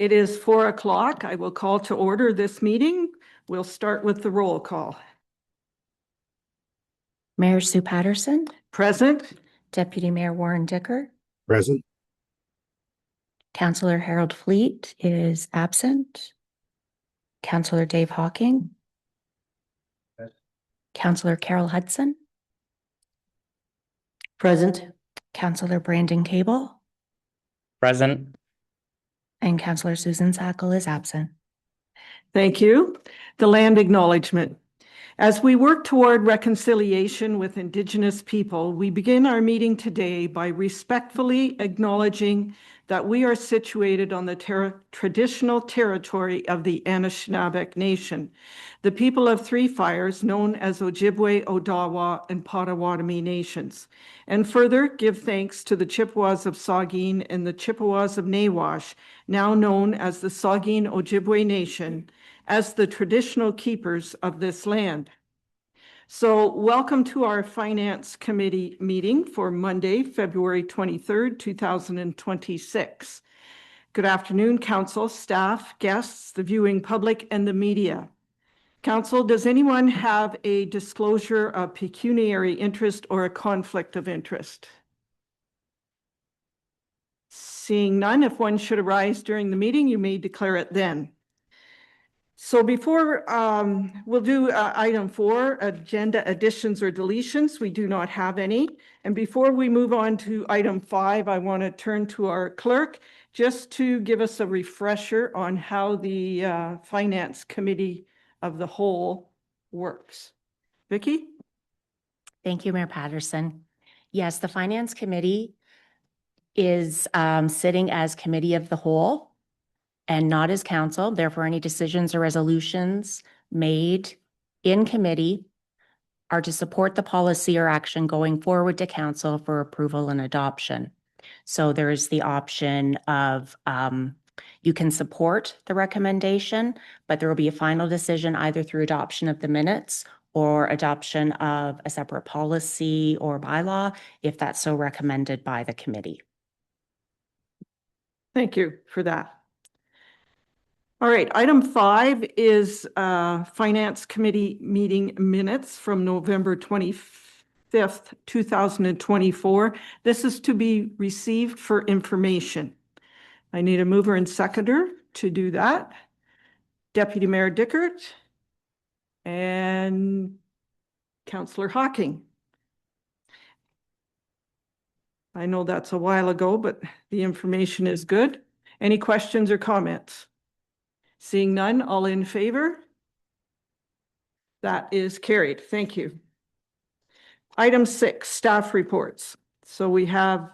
It is 4 o'clock. I will call to order this meeting. We'll start with the roll call. Mayor Sue Patterson, Present. Deputy Mayor Warren Dicker, Present. Councillor Harold Fleet is absent. Councillor Dave Hawking. Yes. Councillor Carol Hudson. Present. Councillor Brandon Cable. Present. And Councillor Susan Sackle is absent. Thank you. The land acknowledgement. As we work toward reconciliation with Indigenous people, we begin our meeting today by respectfully acknowledging that we are situated on the traditional territory of the Anishinaabe Nation, the people of Three Fires, known as Ojibwe, Odawa, and Potawatomi nations, and further give thanks to the Chippewas of Saugeen and the Chippewas of Nawash, now known as the Saugeen Ojibwe Nation, as the traditional keepers of this land. So welcome to our Finance Committee meeting for Monday, February 23rd, 2026. Good afternoon, Council, staff, guests, the viewing public, and the media. Council, does anyone have a disclosure of pecuniary interest or a conflict of interest? Seeing none, if one should arise during the meeting, you may declare it then. So before we'll do item 4, agenda additions or deletions. We do not have any. And before we move on to item 5, I want to turn to our clerk just to give us a refresher on how the Finance Committee of the whole works. Vicky? Thank you, Mayor Patterson. Yes, the Finance Committee is sitting as Committee of the Whole and not as council. Therefore, any decisions or resolutions made in committee are to support the policy or action going forward to council for approval and adoption. So there is the option of you can support the recommendation, but there will be a final decision either through adoption of the minutes or adoption of a separate policy or bylaw if that's so recommended by the committee. Thank you for that. All right, item 5 is Finance Committee meeting minutes from November 25th, 2024. This is to be received for information. I need a mover and seconder to do that. Deputy Mayor Dickert and Councillor Hawking. I know that's a while ago, but the information is good. Any questions or comments? Seeing none, all in favor? That is carried. Thank you. Item 6, staff reports. So we have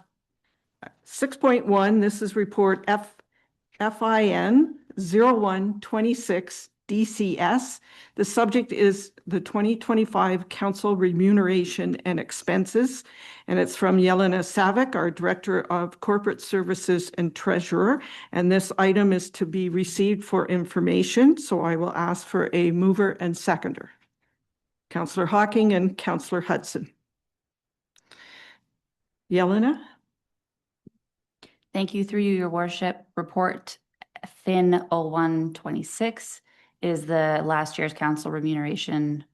6.1. This is report FIN 0126 DCS. The subject is the 2025 Council Remuneration and Expenses, and it's from Yelena Savic, our Director of Corporate Services and Treasurer, and this item is to be received for information, so I will ask for a mover and seconder. Councillor Hawking and Councillor Hudson. Yelena? Thank you. Through you, Your Worship. Report FIN 0126 is the last year's council remuneration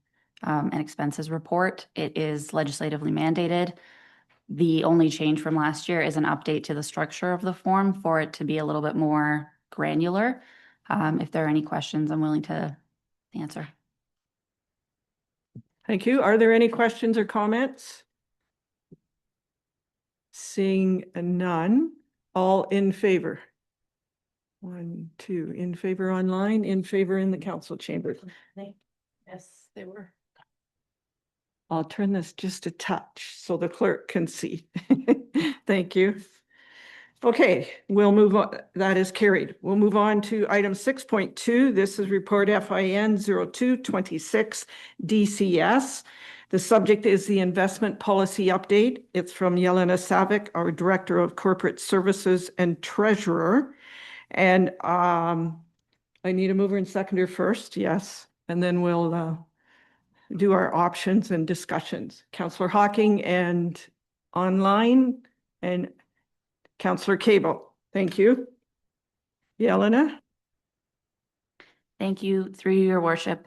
and expenses report. It is legislatively mandated. The only change from last year is an update to the structure of the form for it to be a little bit more granular. If there are any questions, I'm willing to answer. Thank you. Are there any questions or comments? Seeing none, all in favor? 1, 2, in favor online, in favor in the council chamber. Yes, they were. I'll turn this just a touch so the clerk can see. Thank you. Okay, we'll move on. That is carried. We'll move on to item 6.2. This is report FIN 0226 DCS. The subject is the investment policy update. It's from Yelena Savic, our Director of Corporate Services and Treasurer. And I need a mover and seconder first, yes, and then we'll do our options and discussions. Councillor Hawking and online and Councillor Cable. Thank you. Yelena? Thank you. Through your worship,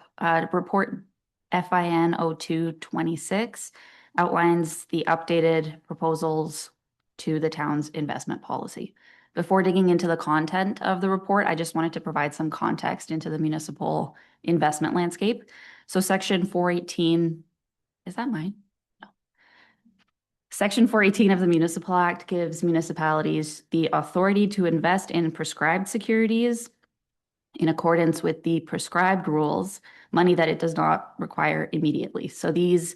report FIN 0226 outlines the updated proposals to the town's investment policy. Before digging into the content of the report, I just wanted to provide some context into the municipal investment landscape. So section 418, is that mine? No. Section 418 of the Municipal Act gives municipalities the authority to invest in prescribed securities in accordance with the prescribed rules, money that it does not require immediately. So these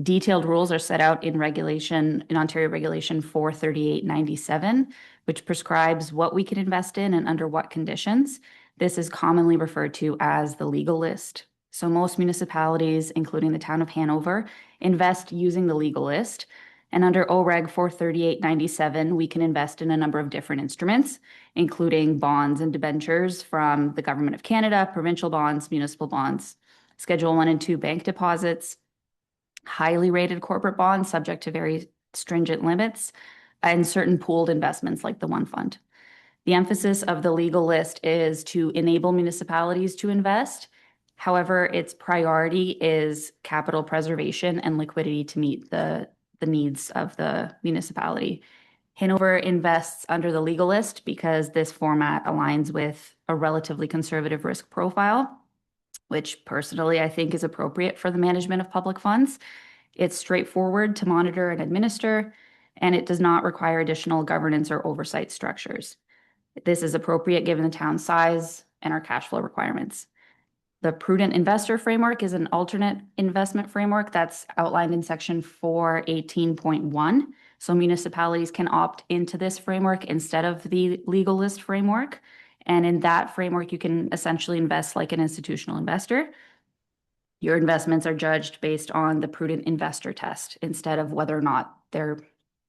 detailed rules are set out in Ontario Regulation 43897, which prescribes what we can invest in and under what conditions. This is commonly referred to as the legal list. So most municipalities, including the town of Hanover, invest using the legal list. And under OREG 43897, we can invest in a number of different instruments, including bonds and debentures from the Government of Canada, provincial bonds, municipal bonds, Schedule 1 and 2 bank deposits, highly rated corporate bonds subject to very stringent limits, and certain pooled investments like the One Fund. The emphasis of the legal list is to enable municipalities to invest. However, its priority is capital preservation and liquidity to meet the needs of the municipality. Hanover invests under the legal list because this format aligns with a relatively conservative risk profile, which personally I think is appropriate for the management of public funds. It's straightforward to monitor and administer, and it does not require additional governance or oversight structures. This is appropriate given the town's size and our cash flow requirements. The prudent investor framework is an alternate investment framework that's outlined in section 418.1. So municipalities can opt into this framework instead of the legal list framework. And in that framework, you can essentially invest like an institutional investor. Your investments are judged based on the prudent investor test instead of whether or not they're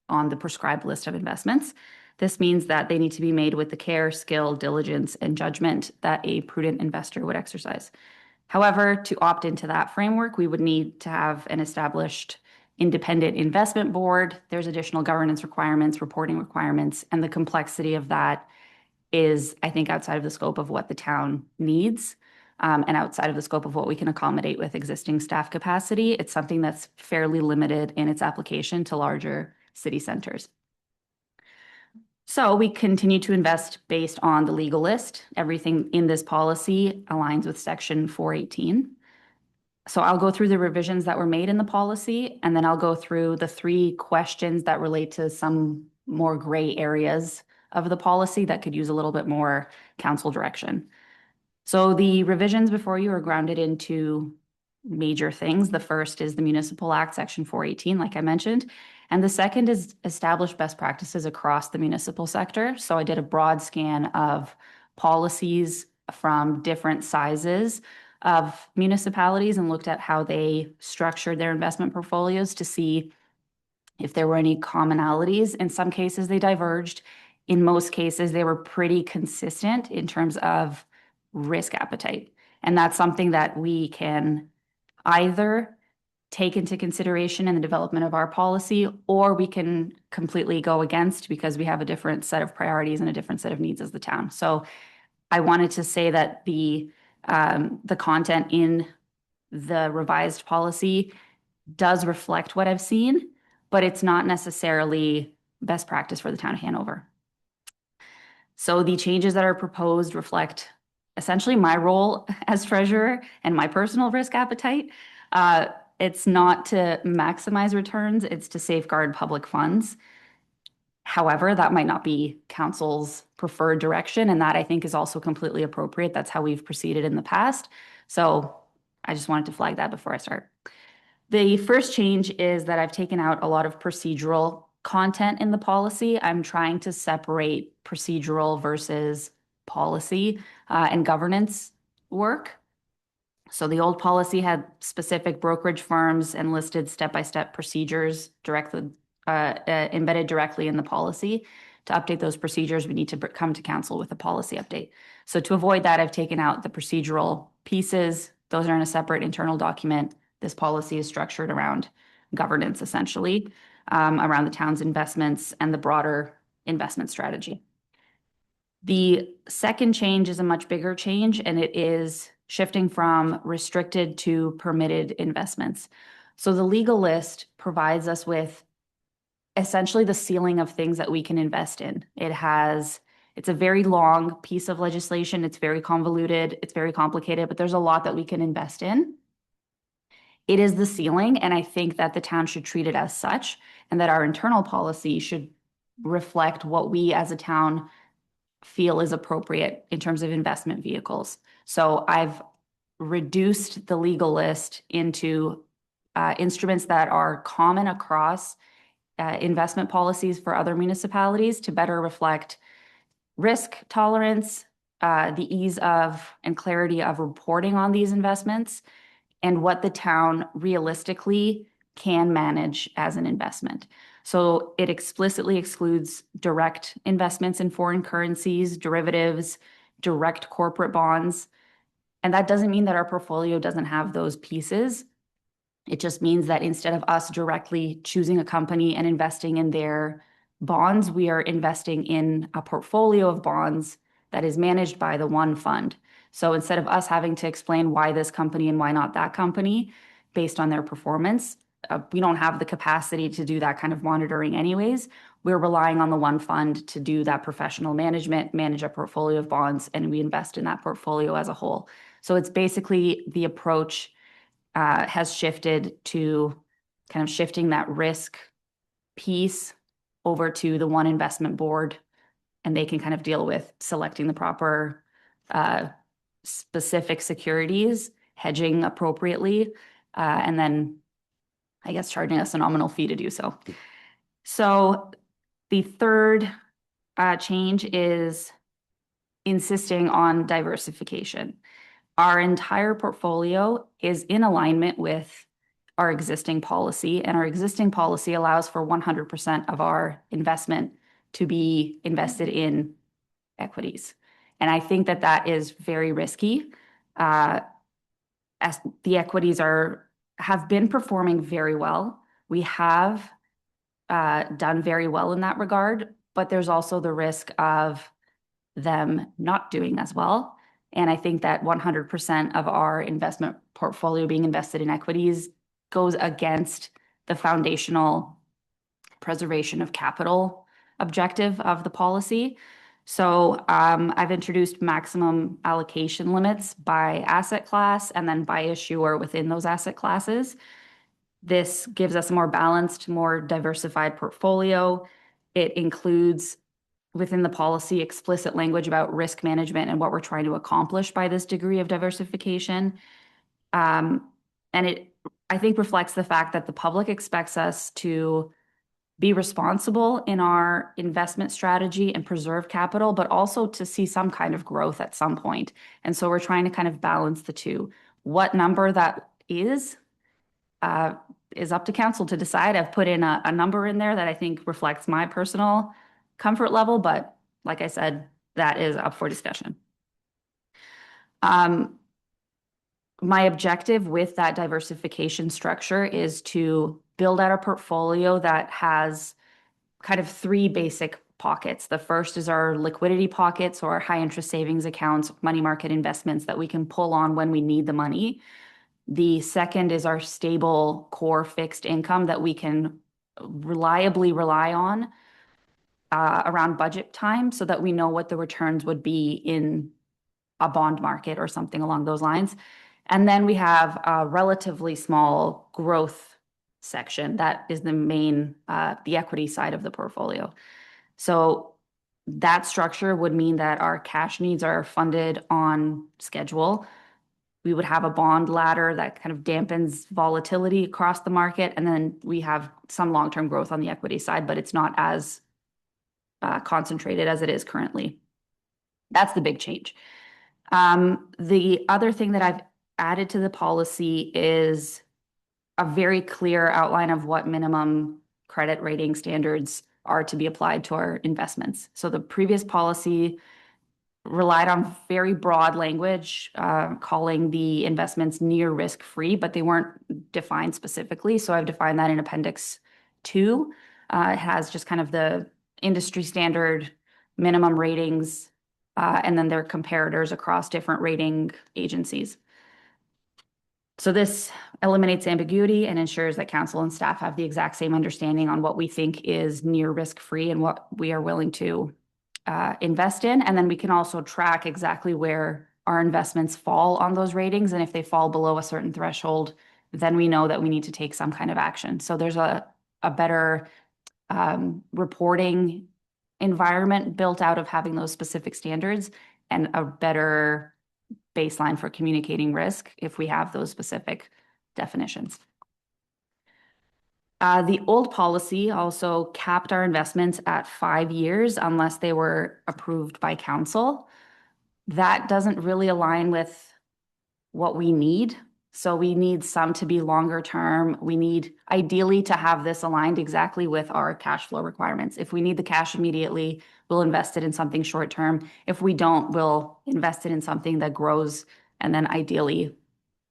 on the prescribed list of investments. This means that they need to be made with the care, skill, diligence, and judgment that a prudent investor would exercise. However, to opt into that framework, we would need to have an established independent investment board. There's additional governance requirements, reporting requirements, and the complexity of that is, I think, outside of the scope of what the town needs, and outside of the scope of what we can accommodate with existing staff capacity. It's something that's fairly limited in its application to larger city centers. So we continue to invest based on the legal list. Everything in this policy aligns with section 418. So I'll go through the revisions that were made in the policy, and then I'll go through the 3 questions that relate to some more gray areas of the policy that could use a little bit more council direction. So the revisions before you are grounded into major things. The first is the Municipal Act, section 418, like I mentioned. And the second is establish best practices across the municipal sector. So I did a broad scan of policies from different sizes of municipalities and looked at how they structured their investment portfolios to see if there were any commonalities. In some cases, they diverged. In most cases, they were pretty consistent in terms of risk appetite. And that's something that we can either take into consideration in the development of our policy, or we can completely go against because we have a different set of priorities and a different set of needs as the town. So I wanted to say that the content in the revised policy does reflect what I've seen, but it's not necessarily best practice for the town of Hanover. So the changes that are proposed reflect essentially my role as treasurer and my personal risk appetite. It's not to maximize returns, it's to safeguard public funds. However, that might not be council's preferred direction, and that I think is also completely appropriate. That's how we've proceeded in the past. So I just wanted to flag that before I start. The first change is that I've taken out a lot of procedural content in the policy. I'm trying to separate procedural versus policy and governance work. So the old policy had specific brokerage firms and listed step-by-step procedures directly embedded directly in the policy. To update those procedures, we need to come to council with a policy update. So to avoid that, I've taken out the procedural pieces. Those are in a separate internal document. This policy is structured around governance, essentially, around the town's investments and the broader investment strategy. The second change is a much bigger change, and it is shifting from restricted to permitted investments. So the legal list provides us with essentially the ceiling of things that we can invest in. It's a very long piece of legislation. It's very convoluted. It's very complicated, but there's a lot that we can invest in. It is the ceiling, and I think that the town should treat it as such, and that our internal policy should reflect what we as a town feel is appropriate in terms of investment vehicles. So I've reduced the legal list into instruments that are common across investment policies for other municipalities to better reflect risk tolerance, the ease of and clarity of reporting on these investments, and what the town realistically can manage as an investment. So it explicitly excludes direct investments in foreign currencies, derivatives, direct corporate bonds. And that doesn't mean that our portfolio doesn't have those pieces. It just means that instead of us directly choosing a company and investing in their bonds, we are investing in a portfolio of bonds that is managed by the one fund. So instead of us having to explain why this company and why not that company based on their performance, we don't have the capacity to do that kind of monitoring anyways. We're relying on the one fund to do that professional management, manage a portfolio of bonds, and we invest in that portfolio as a whole. So it's basically the approach has shifted to kind of shifting that risk piece over to the one investment board, and they can kind of deal with selecting the proper specific securities, hedging appropriately, and then I guess charging us a nominal fee to do so. So the third change is insisting on diversification. Our entire portfolio is in alignment with our existing policy, and our existing policy allows for 100% of our investment to be invested in equities. And I think that that is very risky. As the equities have been performing very well. We have done very well in that regard, but there's also the risk of them not doing as well. And I think that 100% of our investment portfolio being invested in equities goes against the foundational preservation of capital objective of the policy. So I've introduced maximum allocation limits by asset class and then by issuer within those asset classes. This gives us a more balanced, more diversified portfolio. It includes within the policy explicit language about risk management and what we're trying to accomplish by this degree of diversification. And it, I think, reflects the fact that the public expects us to be responsible in our investment strategy and preserve capital, but also to see some kind of growth at some point. And so we're trying to kind of balance the two. What number that is up to council to decide. I've put in a number in there that I think reflects my personal comfort level, but like I said, that is up for discussion. My objective with that diversification structure is to build out a portfolio that has kind of three basic pockets. The first is our liquidity pockets or high interest savings accounts, money market investments that we can pull on when we need the money. The second is our stable core fixed income that we can reliably rely on around budget time so that we know what the returns would be in a bond market or something along those lines. And then we have a relatively small growth section that is the main, the equity side of the portfolio. So that structure would mean that our cash needs are funded on schedule. We would have a bond ladder that kind of dampens volatility across the market. And then we have some long-term growth on the equity side, but it's not as concentrated as it is currently. That's the big change. The other thing that I've added to the policy is a very clear outline of what minimum credit rating standards are to be applied to our investments. So the previous policy relied on very broad language, calling the investments near risk-free, but they weren't defined specifically. So I've defined that in Appendix 2. It has just kind of the industry standard minimum ratings and then their comparators across different rating agencies. So this eliminates ambiguity and ensures that council and staff have the exact same understanding on what we think is near risk-free and what we are willing to invest in. And then we can also track exactly where our investments fall on those ratings. And if they fall below a certain threshold, then we know that we need to take some kind of action. So there's a better reporting environment built out of having those specific standards and a better baseline for communicating risk if we have those specific definitions. The old policy also capped our investments at 5 years unless they were approved by council. That doesn't really align with what we need. So we need some to be longer term. We need ideally to have this aligned exactly with our cash flow requirements. If we need the cash immediately, we'll invest it in something short term. If we don't, we'll invest it in something that grows and then ideally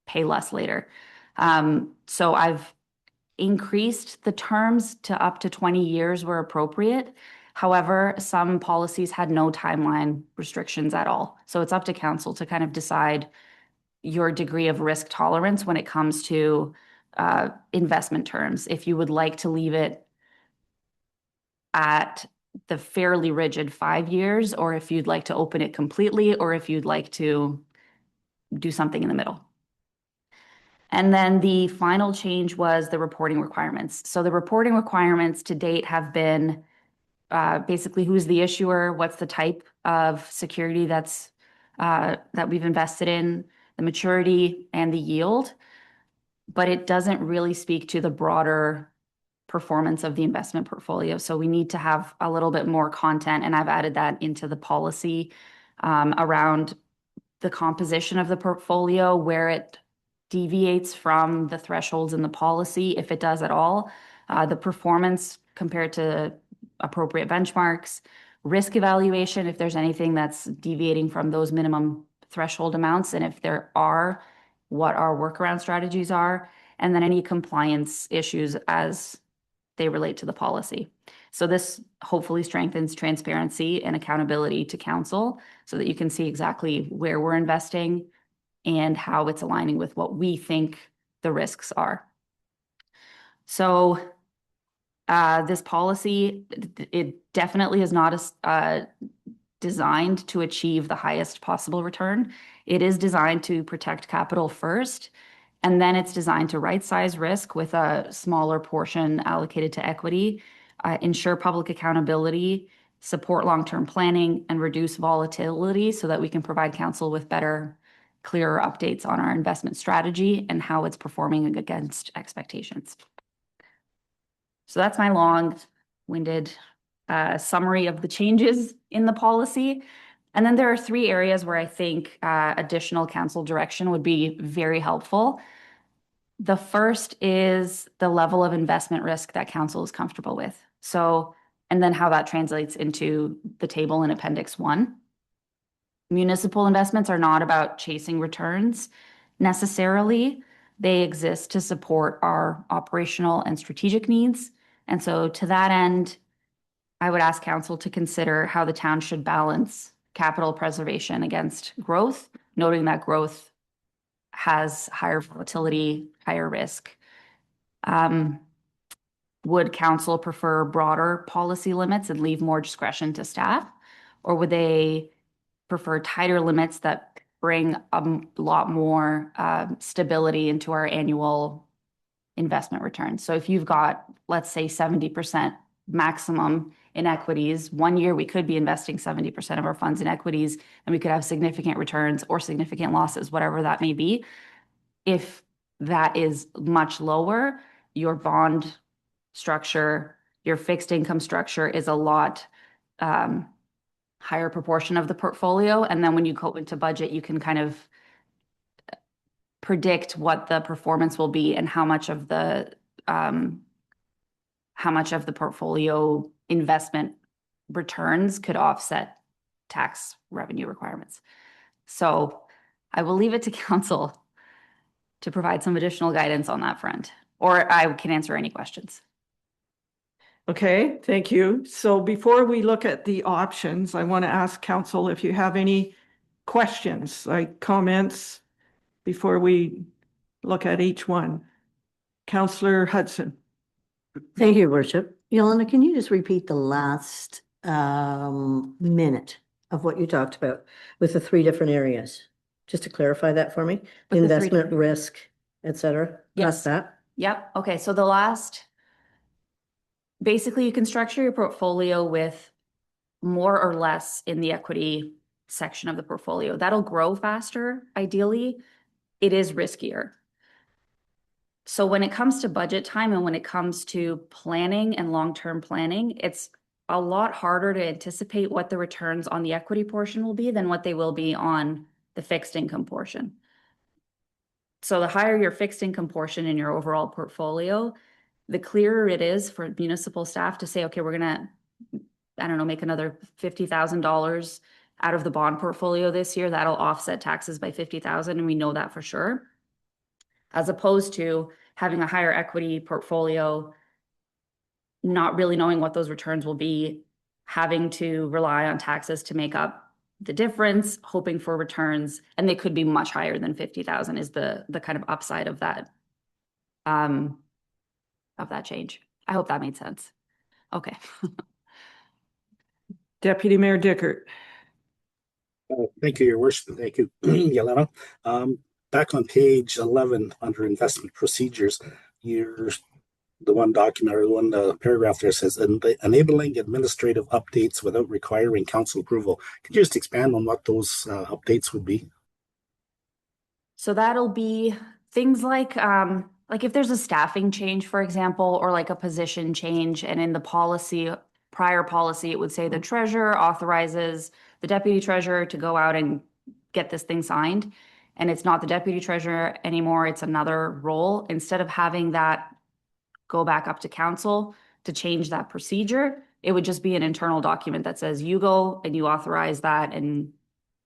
pay less later. So I've increased the terms to up to 20 years where appropriate. However, some policies had no timeline restrictions at all. So it's up to council to kind of decide your degree of risk tolerance when it comes to investment terms. If you would like to leave it at the fairly rigid 5 years, or if you'd like to open it completely, or if you'd like to do something in the middle. And then the final change was the reporting requirements. So the reporting requirements to date have been basically who's the issuer, what's the type of security that's that we've invested in, the maturity and the yield, but it doesn't really speak to the broader performance of the investment portfolio. So we need to have a little bit more content, and I've added that into the policy around the composition of the portfolio, where it deviates from the thresholds in the policy, if it does at all, the performance compared to appropriate benchmarks, risk evaluation, if there's anything that's deviating from those minimum threshold amounts, and if there are, what our workaround strategies are, and then any compliance issues as they relate to the policy. So this hopefully strengthens transparency and accountability to council so that you can see exactly where we're investing and how it's aligning with what we think the risks are. So this policy, it definitely is not designed to achieve the highest possible return. It is designed to protect capital first, and then it's designed to right-size risk with a smaller portion allocated to equity, ensure public accountability, support long-term planning, and reduce volatility so that we can provide council with better, clearer updates on our investment strategy and how it's performing against expectations. So that's my long-winded summary of the changes in the policy. And then there are 3 areas where I think additional council direction would be very helpful. The first is the level of investment risk that council is comfortable with. So, and then how that translates into the table in Appendix 1. Municipal investments are not about chasing returns necessarily. They exist to support our operational and strategic needs. And so to that end, I would ask council to consider how the town should balance capital preservation against growth, noting that growth has higher volatility, higher risk. Would council prefer broader policy limits and leave more discretion to staff? Or would they prefer tighter limits that bring a lot more stability into our annual investment returns? So if you've got, let's say, 70% maximum in equities, 1 year we could be investing 70% of our funds in equities, and we could have significant returns or significant losses, whatever that may be. If that is much lower, your bond structure, your fixed income structure is a lot higher proportion of the portfolio. And then when you go into budget, you can kind of predict what the performance will be and how much of the portfolio investment returns could offset tax revenue requirements. So I will leave it to council to provide some additional guidance on that front, or I can answer any questions. Okay, thank you. So before we look at the options, I want to ask council if you have any questions, like comments, before we look at each one. Councillor Hudson. Thank you, Your Worship. Yolanda, can you just repeat the last minute of what you talked about with the three different areas? Just to clarify that for me, With the three investment, different- risk, et cetera. Yes. Got that? Yep. Okay. So basically you can structure your portfolio with more or less in the equity section of the portfolio. That'll grow faster, ideally. It is riskier. So when it comes to budget time and when it comes to planning and long-term planning, it's a lot harder to anticipate what the returns on the equity portion will be than what they will be on the fixed income portion. So the higher your fixed income portion in your overall portfolio, the clearer it is for municipal staff to say, okay, we're gonna, I don't know, make another $50,000 out of the bond portfolio this year. That'll offset taxes by 50,000, and we know that for sure. As opposed to having a higher equity portfolio, not really knowing what those returns will be, having to rely on taxes to make up the difference, hoping for returns, and they could be much higher than 50,000 is the kind of upside of that change. I hope that made sense. Okay. Deputy Mayor Dickert. Thank you, Your Worship. Thank you, Yelena. Back on page 11 under investment procedures, the one document or the one paragraph there says enabling administrative updates without requiring council approval. Could you just expand on what those updates would be? So that'll be things like if there's a staffing change, for example, or like a position change, and in the prior policy, it would say the treasurer authorizes the deputy treasurer to go out and get this thing signed. And it's not the deputy treasurer anymore, it's another role. Instead of having that go back up to council to change that procedure, it would just be an internal document that says you go and you authorize that and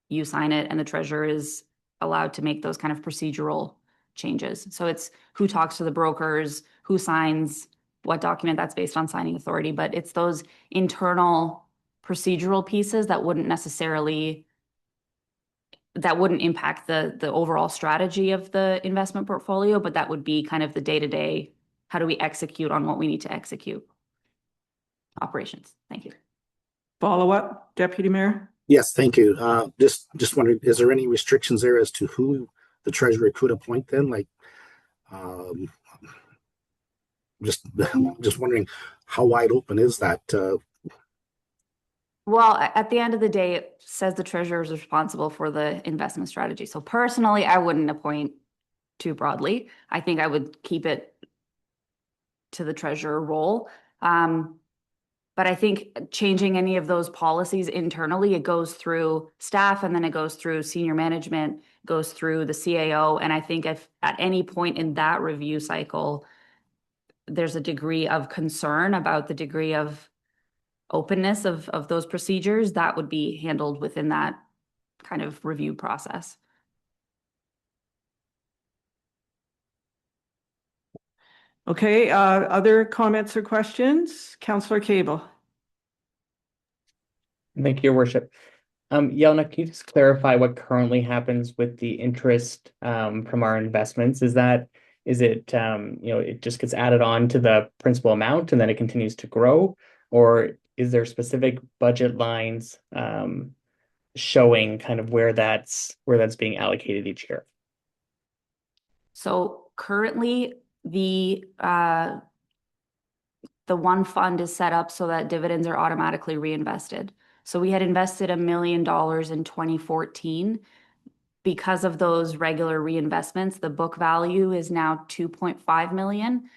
you sign it, and the treasurer is allowed to make those kind of procedural changes. So it's who talks to the brokers, who signs what document. That's based on signing authority, but it's those internal procedural pieces that wouldn't impact the overall strategy of the investment portfolio, but that would be kind of the day-to-day, how do we execute on what we need to execute? Operations. Thank you. Follow up, Deputy Mayor? Yes, thank you. Just wondering, is there any restrictions there as to who the treasurer could appoint then? Like, just wondering how wide open is that? Well, at the end of the day, it says the treasurer is responsible for the investment strategy. So personally, I wouldn't appoint too broadly. I think I would keep it to the treasurer role. But I think changing any of those policies internally, it goes through staff and then it goes through senior management, goes through the CAO. And I think if at any point in that review cycle, there's a degree of concern about the degree of openness of those procedures, that would be handled within that kind of review process. Okay, other comments or questions? Councillor Cable. Thank you, Your Worship. Yelena, can you just clarify what currently happens with the interest from our investments? Is it it just gets added on to the principal amount and then it continues to grow? Or is there specific budget lines showing kind of where that's being allocated each year? So currently the one fund is set up so that dividends are automatically reinvested. So we had invested $1 million in 2014. Because of those regular reinvestments, the book value is now 2.5 million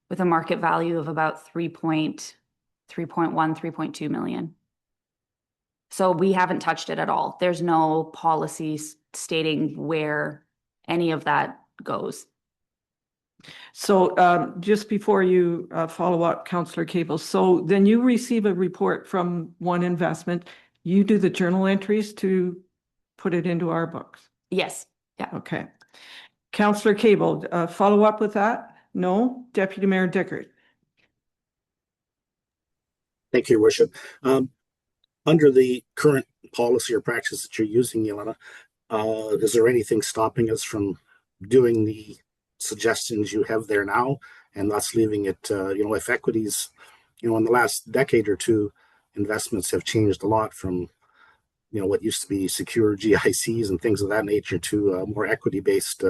with a market value of about 3.1, 3.2 million. So we haven't touched it at all. There's no policy stating where any of that goes. So just before you follow up, Councillor Cable, so then you receive a report from one investment. You do the journal entries to put it into our books? Yes. Yeah. Okay. Councillor Cable, follow up with that? No? Deputy Mayor Dickert? Thank you, Your Worship. Under the current policy or practice that you're using, Yelena, is there anything stopping us from doing the suggestions you have there now, and thus leaving it, if equities, in the last decade or two, investments have changed a lot from, what used to be secure GICs and things of that nature to more equity-based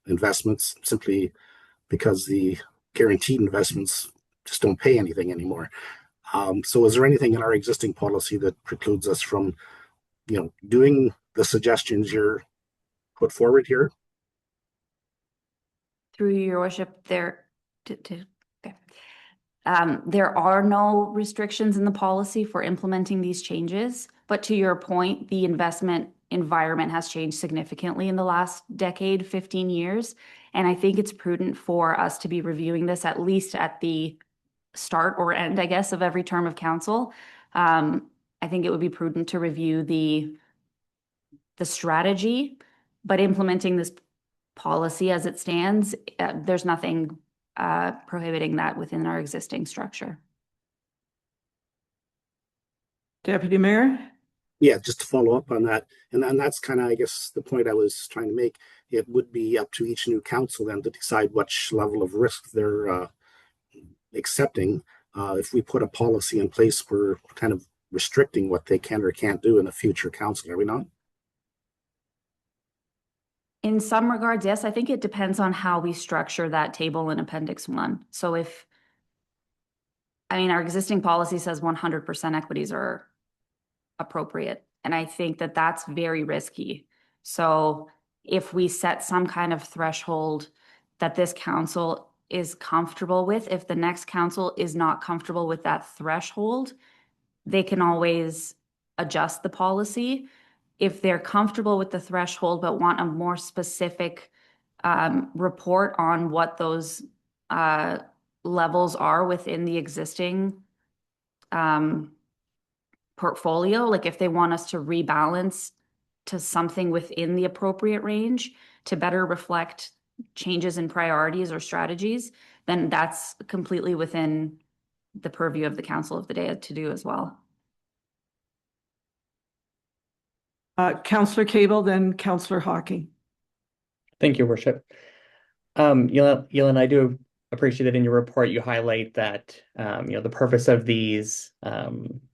investments, simply because the guaranteed investments just don't pay anything anymore. So is there anything in our existing policy that precludes us from, doing the suggestions you're put forward here? Through your worship, there are no restrictions in the policy for implementing these changes, but to your point, the investment environment has changed significantly in the last decade, 15 years. And I think it's prudent for us to be reviewing this at least at the start or end, I guess, of every term of council. I think it would be prudent to review the strategy, but implementing this policy as it stands, there's nothing prohibiting that within our existing structure. Deputy Mayor? Yeah, just to follow up on that, and that's kind of, I guess, the point I was trying to make. It would be up to each new council then to decide which level of risk they're accepting. If we put a policy in place, we're kind of restricting what they can or can't do in a future council, are we not? In some regards, yes. I think it depends on how we structure that table in Appendix 1. So our existing policy says 100% equities are appropriate. And I think that that's very risky. So if we set some kind of threshold that this council is comfortable with, if the next council is not comfortable with that threshold, they can always adjust the policy. If they're comfortable with the threshold but want a more specific report on what those levels are within the existing portfolio, like if they want us to rebalance to something within the appropriate range to better reflect changes in priorities or strategies, then that's completely within the purview of the council of the day to do as well. Councillor Cable, then Councillor Hawking. Thank you, Worship. Yelena, I do appreciate that in your report you highlight that the purpose of these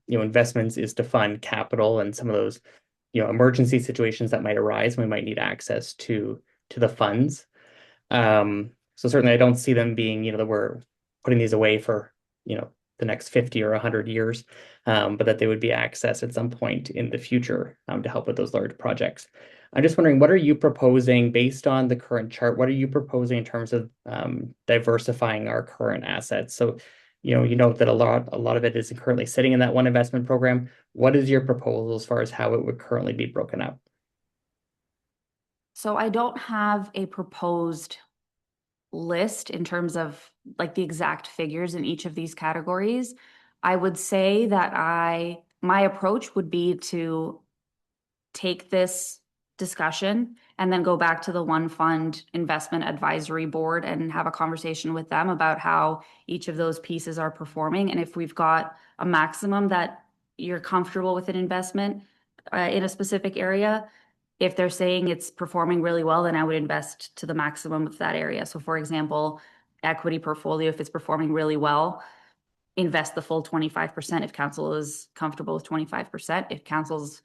investments is to fund capital and some of those emergency situations that might arise. We might need access to the funds. So certainly I don't see them being that we're putting these away for the next 50 or 100 years, but that they would be accessed at some point in the future to help with those large projects. I'm just wondering, what are you proposing based on the current chart? What are you proposing in terms of diversifying our current assets? So, you know that a lot of it is currently sitting in that one investment program. What is your proposal as far as how it would currently be broken up? So I don't have a proposed list in terms of like the exact figures in each of these categories. I would say that my approach would be to take this discussion and then go back to the One Fund Investment Advisory Board and have a conversation with them about how each of those pieces are performing. And if we've got a maximum that you're comfortable with an investment in a specific area, if they're saying it's performing really well, then I would invest to the maximum of that area. So for example, equity portfolio, if it's performing really well, invest the full 25% if council is comfortable with 25%. If council's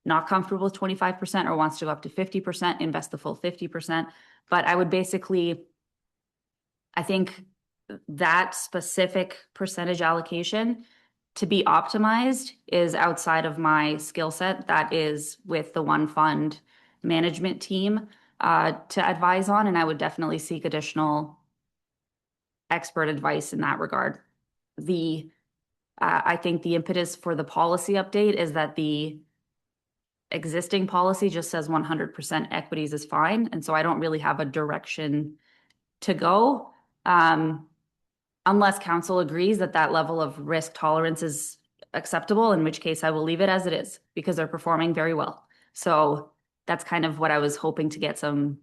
not comfortable with 25% or wants to go up to 50%, invest the full 50%. But I would basically, I think that specific percentage allocation to be optimized is outside of my skill set. That is with the One Fund management team to advise on, and I would definitely seek additional expert advice in that regard. I think the impetus for the policy update is that the existing policy just says 100% equities is fine, and so I don't really have a direction to go. Unless council agrees that that level of risk tolerance is acceptable, in which case I will leave it as it is because they're performing very well. So that's kind of what I was hoping to get some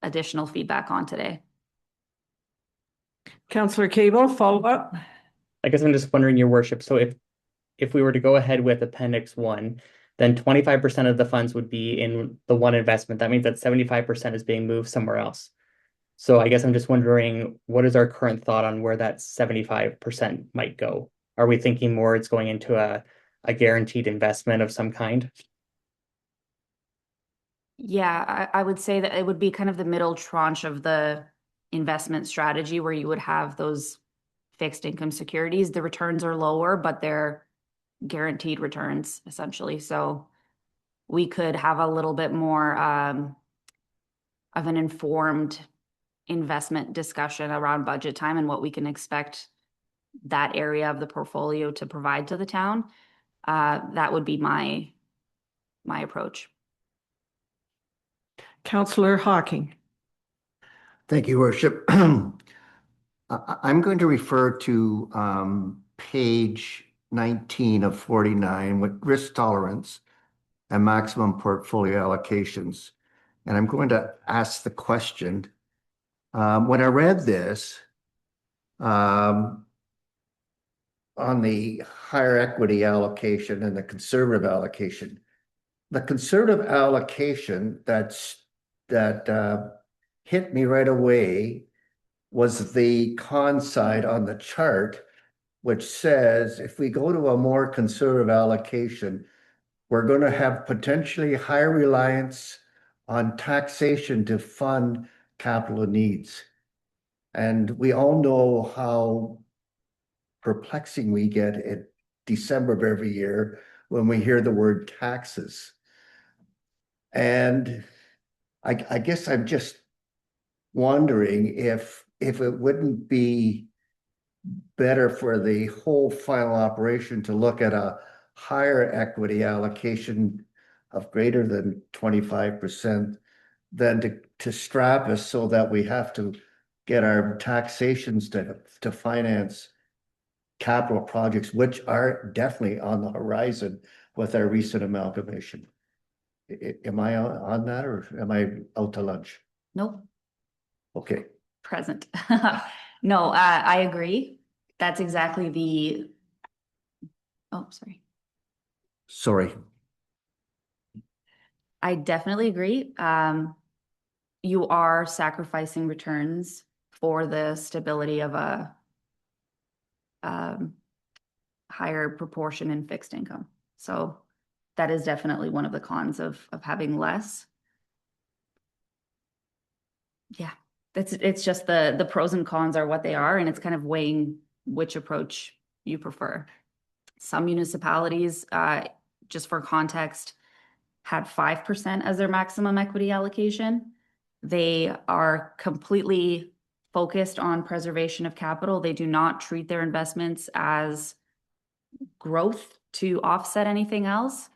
additional feedback on today. Councillor Cable, follow up. I guess I'm just wondering, your worship, so if we were to go ahead with Appendix 1, then 25% of the funds would be in the one investment. That means that 75% is being moved somewhere else. So I guess I'm just wondering, what is our current thought on where that 75% might go? Are we thinking more it's going into a guaranteed investment of some kind? Yeah, I would say that it would be kind of the middle tranche of the investment strategy where you would have those fixed income securities. The returns are lower, but they're guaranteed returns essentially. So we could have a little bit more of an informed investment discussion around budget time and what we can expect that area of the portfolio to provide to the town. That would be my approach. Councillor Hawking. Thank you, Worship. I'm going to refer to page 19 of 49 with risk tolerance and maximum portfolio allocations. And I'm going to ask the question, when I read this, on the higher equity allocation and the conservative allocation that hit me right away was the con side on the chart, which says if we go to a more conservative allocation, we're going to have potentially higher reliance on taxation to fund capital needs. And we all know how perplexing we get at December of every year when we hear the word taxes. And I guess I'm just wondering if it wouldn't be better for the whole final operation to look at a higher equity allocation of greater than 25% than to strap us so that we have to get our taxations to finance capital projects, which are definitely on the horizon with our recent amalgamation. Am I on that, or am I out to lunch? Nope. Okay. Present. No, I agree. That's exactly oh, sorry. Sorry. I definitely agree. You are sacrificing returns for the stability of a higher proportion in fixed income. So that is definitely one of the cons of having less. Yeah, it's just the pros and cons are what they are, and it's kind of weighing which approach you prefer. Some municipalities, just for context, had 5% as their maximum equity allocation. They are completely focused on preservation of capital. They do not treat their investments as growth to offset anything else.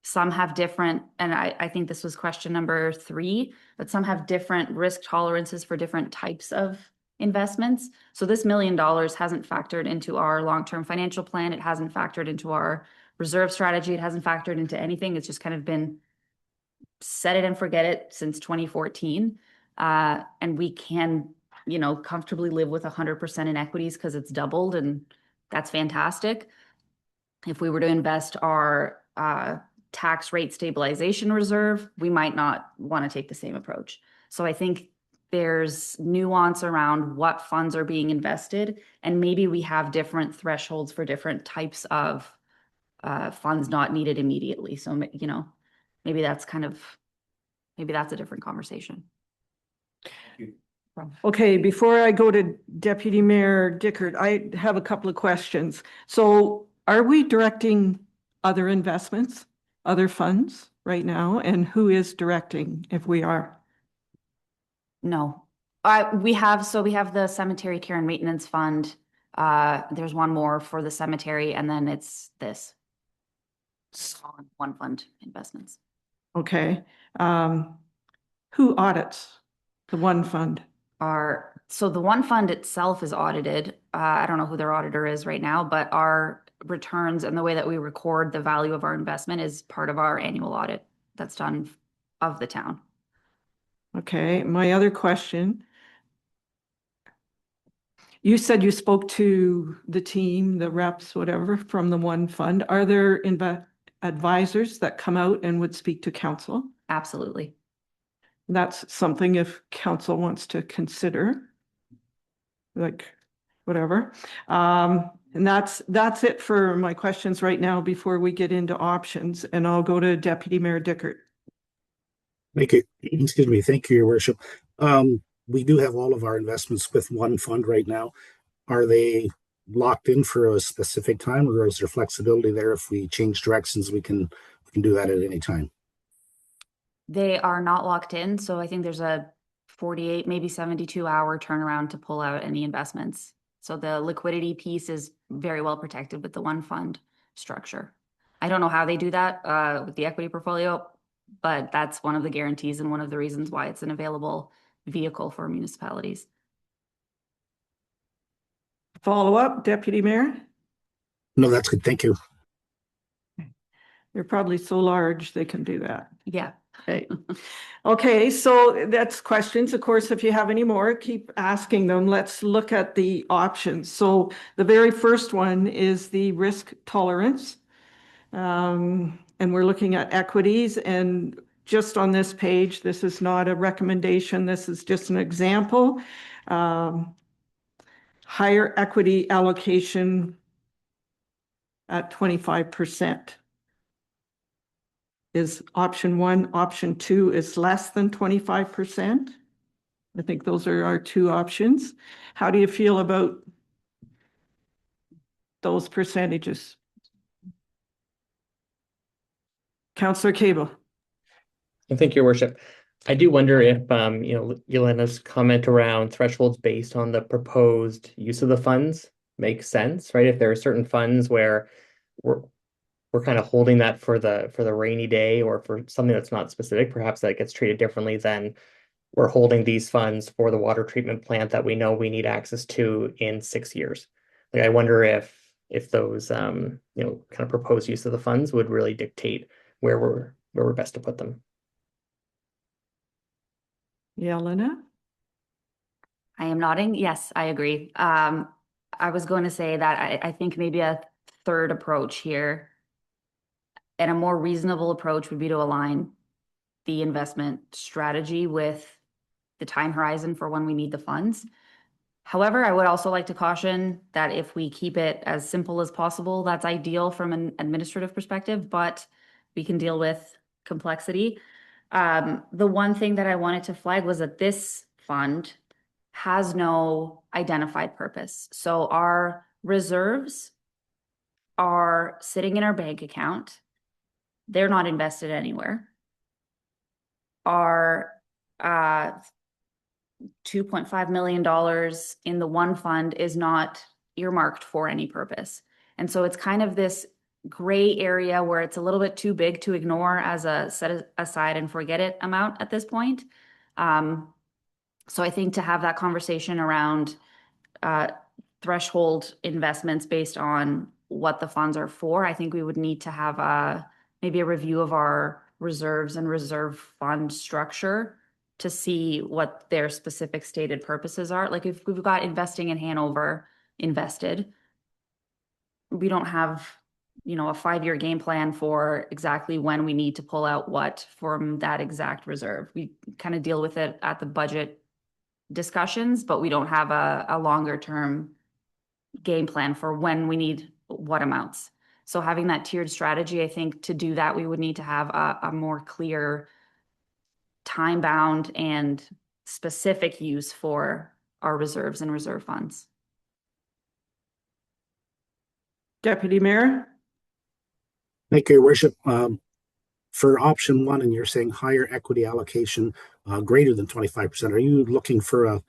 Some have different, and I think this was question number 3, but some have different risk tolerances for different types of investments. So this $1 million hasn't factored into our long-term financial plan. It hasn't factored into our reserve strategy. It hasn't factored into anything. It's just kind of been set it and forget it since 2014. And we can, comfortably live with 100% in equities because it's doubled, and that's fantastic. If we were to invest our tax rate stabilization reserve, we might not want to take the same approach. So I think there's nuance around what funds are being invested, and maybe we have different thresholds for different types of funds not needed immediately. So, maybe that's a different conversation. Okay, before I go to Deputy Mayor Dickert, I have a couple of questions. So are we directing other investments, other funds right now? And who is directing if we are? No. We have the Cemetery Care and Maintenance Fund. There's one more for the cemetery, and then it's this. All in one fund investments. Okay. Who audits the one fund? So the one fund itself is audited. I don't know who their auditor is right now, but our returns and the way that we record the value of our investment is part of our annual audit that's done of the town. Okay, my other question. You said you spoke to the team, the reps, whatever, from the one fund. Are there advisors that come out and would speak to council? Absolutely. That's something if council wants to consider. Like, whatever. And that's it for my questions right now before we get into options, and I'll go to Deputy Mayor Dickert. Thank you. Excuse me. Thank you, Your Worship. We do have all of our investments with one fund right now. Are they locked in for a specific time, or is there flexibility there? If we change directions, we can do that at any time. They are not locked in, so I think there's a 48, maybe 72-hour turnaround to pull out any investments. So the liquidity piece is very well protected with the one fund structure. I don't know how they do that with the equity portfolio, but that's one of the guarantees and one of the reasons why it's an available vehicle for municipalities. Follow up, Deputy Mayor? No, that's good. Thank you. They're probably so large they can do that. Yeah. Okay. Okay, so that's questions. Of course, if you have any more, keep asking them. Let's look at the options. So the very first one is the risk tolerance. And we're looking at equities, and just on this page, this is not a recommendation. This is just an example. Higher equity allocation at 25%. Is option one. Option two is less than 25%. I think those are our two options. How do you feel about those percentages? Councillor Cable. Thank you, Your Worship. I do wonder if, Yelena's comment around thresholds based on the proposed use of the funds makes sense, right? If there are certain funds where we're kind of holding that for the rainy day or for something that's not specific, perhaps that gets treated differently than we're holding these funds for the water treatment plant that we know we need access to in 6 years. Like, I wonder if those kind of proposed use of the funds would really dictate where we're best to put them. Yelena? I am nodding. Yes, I agree. I was going to say that I think maybe a third approach here and a more reasonable approach would be to align the investment strategy with the time horizon for when we need the funds. However, I would also like to caution that if we keep it as simple as possible, that's ideal from an administrative perspective, but we can deal with complexity. The one thing that I wanted to flag was that this fund has no identified purpose. So our reserves are sitting in our bank account. They're not invested anywhere. Our $2.5 million in the one fund is not earmarked for any purpose. And so it's kind of this gray area where it's a little bit too big to ignore as a set aside and forget it amount at this point. So I think to have that conversation around threshold investments based on what the funds are for, I think we would need to have maybe a review of our reserves and reserve fund structure to see what their specific stated purposes are. Like if we've got investing in Hanover invested, we don't have, a 5-year game plan for exactly when we need to pull out what from that exact reserve. We kind of deal with it at the budget discussions, but we don't have a longer term game plan for when we need what amounts. So having that tiered strategy, I think to do that, we would need to have a more clear time bound and specific use for our reserves and reserve funds. Deputy Mayor? Thank you, Your Worship. For option one, and you're saying higher equity allocation greater than 25%, are you looking for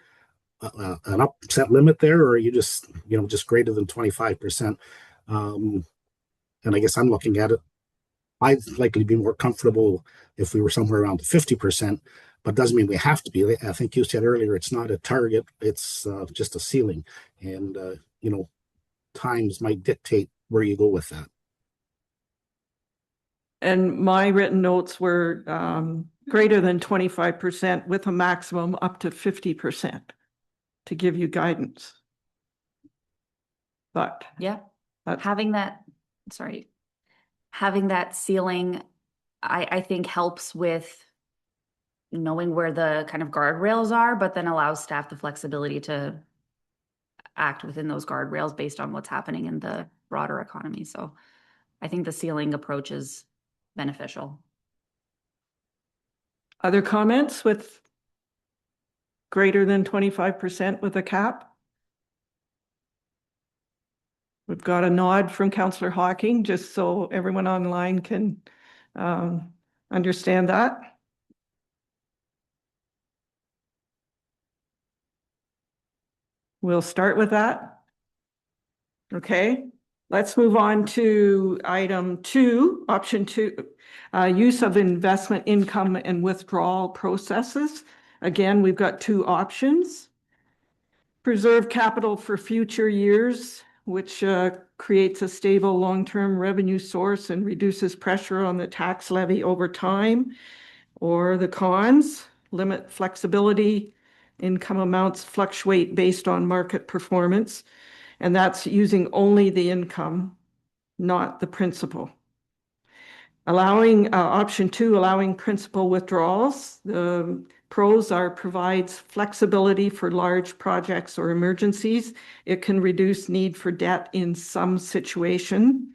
an upset limit there, or are you just greater than 25%? And I guess I'm looking at it, I'd likely be more comfortable if we were somewhere around 50%, but doesn't mean we have to be. I think you said earlier, it's not a target, it's just a ceiling. And, times might dictate where you go with that. And my written notes were greater than 25% with a maximum up to 50% to give you guidance. but Yeah. that's, Having that, having that ceiling, I think helps with knowing where the kind of guardrails are, but then allows staff the flexibility to act within those guardrails based on what's happening in the broader economy. So I think the ceiling approach is beneficial. other comments with greater than 25% with a cap? We've got a nod from Councillor Hawking, just so everyone online can understand that. We'll start with that. Okay, let's move on to item 2, option 2, use of investment income and withdrawal processes. Again, we've got 2 options. Preserve capital for future years, which creates a stable long-term revenue source and reduces pressure on the tax levy over time. Or the cons, limit flexibility, income amounts fluctuate based on market performance, and that's using only the income, not the principal. Allowing option 2, allowing principal withdrawals. The pros are provides flexibility for large projects or emergencies. It can reduce need for debt in some situations.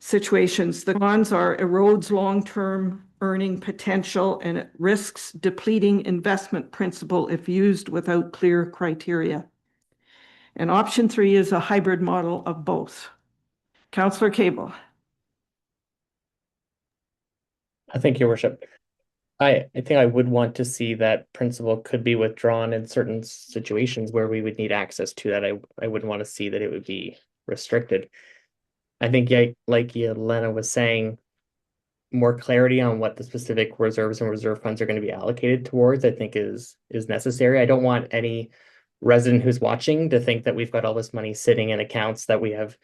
The cons are erodes long-term earning potential and it risks depleting investment principal if used without clear criteria. And option 3 is a hybrid model of both. Councillor Cable. Thank you, Worship. I think I would want to see that principal could be withdrawn in certain situations where we would need access to that. I wouldn't want to see that it would be restricted. I think, yeah, like Yelena was saying, more clarity on what the specific reserves and reserve funds are going to be allocated towards, I think is necessary. I don't want any resident who's watching to think that we've got all this money sitting in accounts that we have